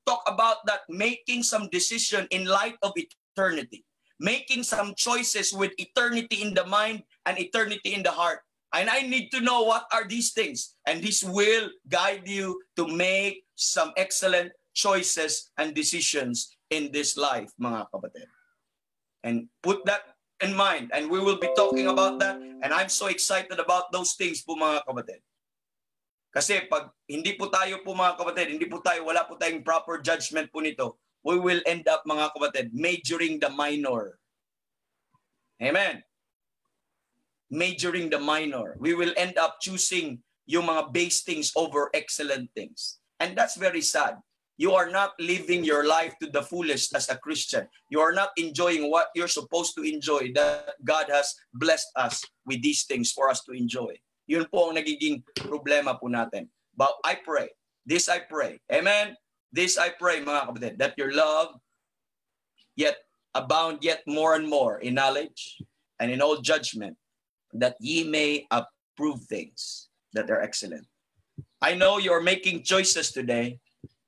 talk about that, making some decision in light of eternity, making some choices with eternity in the mind and eternity in the heart. And I need to know what are these things. And this will guide you to make some excellent choices and decisions in this life, mga kapatid. And put that in mind. And we will be talking about that. And I'm so excited about those things po mga kapatid. Kasi pag hindi po tayo po mga kapatid, wala po tayong proper judgment po nito, we will end up mga kapatid majoring the minor. Amen. Majoring the minor. We will end up choosing yung mga base things over excellent things. And that's very sad. You are not living your life to the fullest as a Christian. You are not enjoying what you're supposed to enjoy, that God has blessed us with these things for us to enjoy. Yun po ang nagiging problema po natin. But I pray, this I pray, amen? This I pray, mga kapatid, that your love yet abound yet more and more in knowledge and in all judgment, that ye may approve things that are excellent. I know you are making choices today.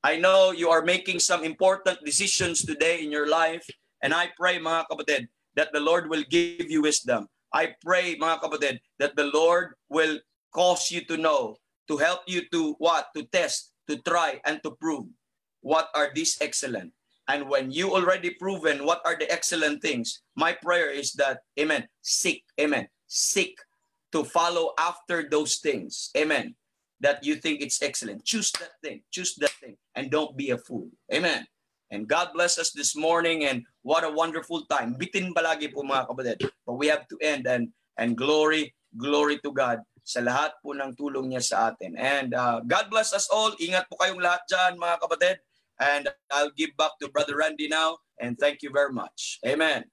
I know you are making some important decisions today in your life. And I pray, mga kapatid, that the Lord will give you wisdom. I pray, mga kapatid, that the Lord will cause you to know, to help you to what? To test, to try, and to prove what are these excellent. And when you already proven what are the excellent things, my prayer is that, amen, seek to follow after those things, amen, that you think it's excellent. Choose that thing, and don't be a fool. Amen. And God bless us this morning, and what a wonderful time. Bitin palagi po mga kapatid. But we have to end, and glory to God sa lahat po ng tulong niya sa atin. And God bless us all. Ingat po kayong lahat dyan mga kapatid. And I'll give back to Brother Randy now. And thank you very much. Amen.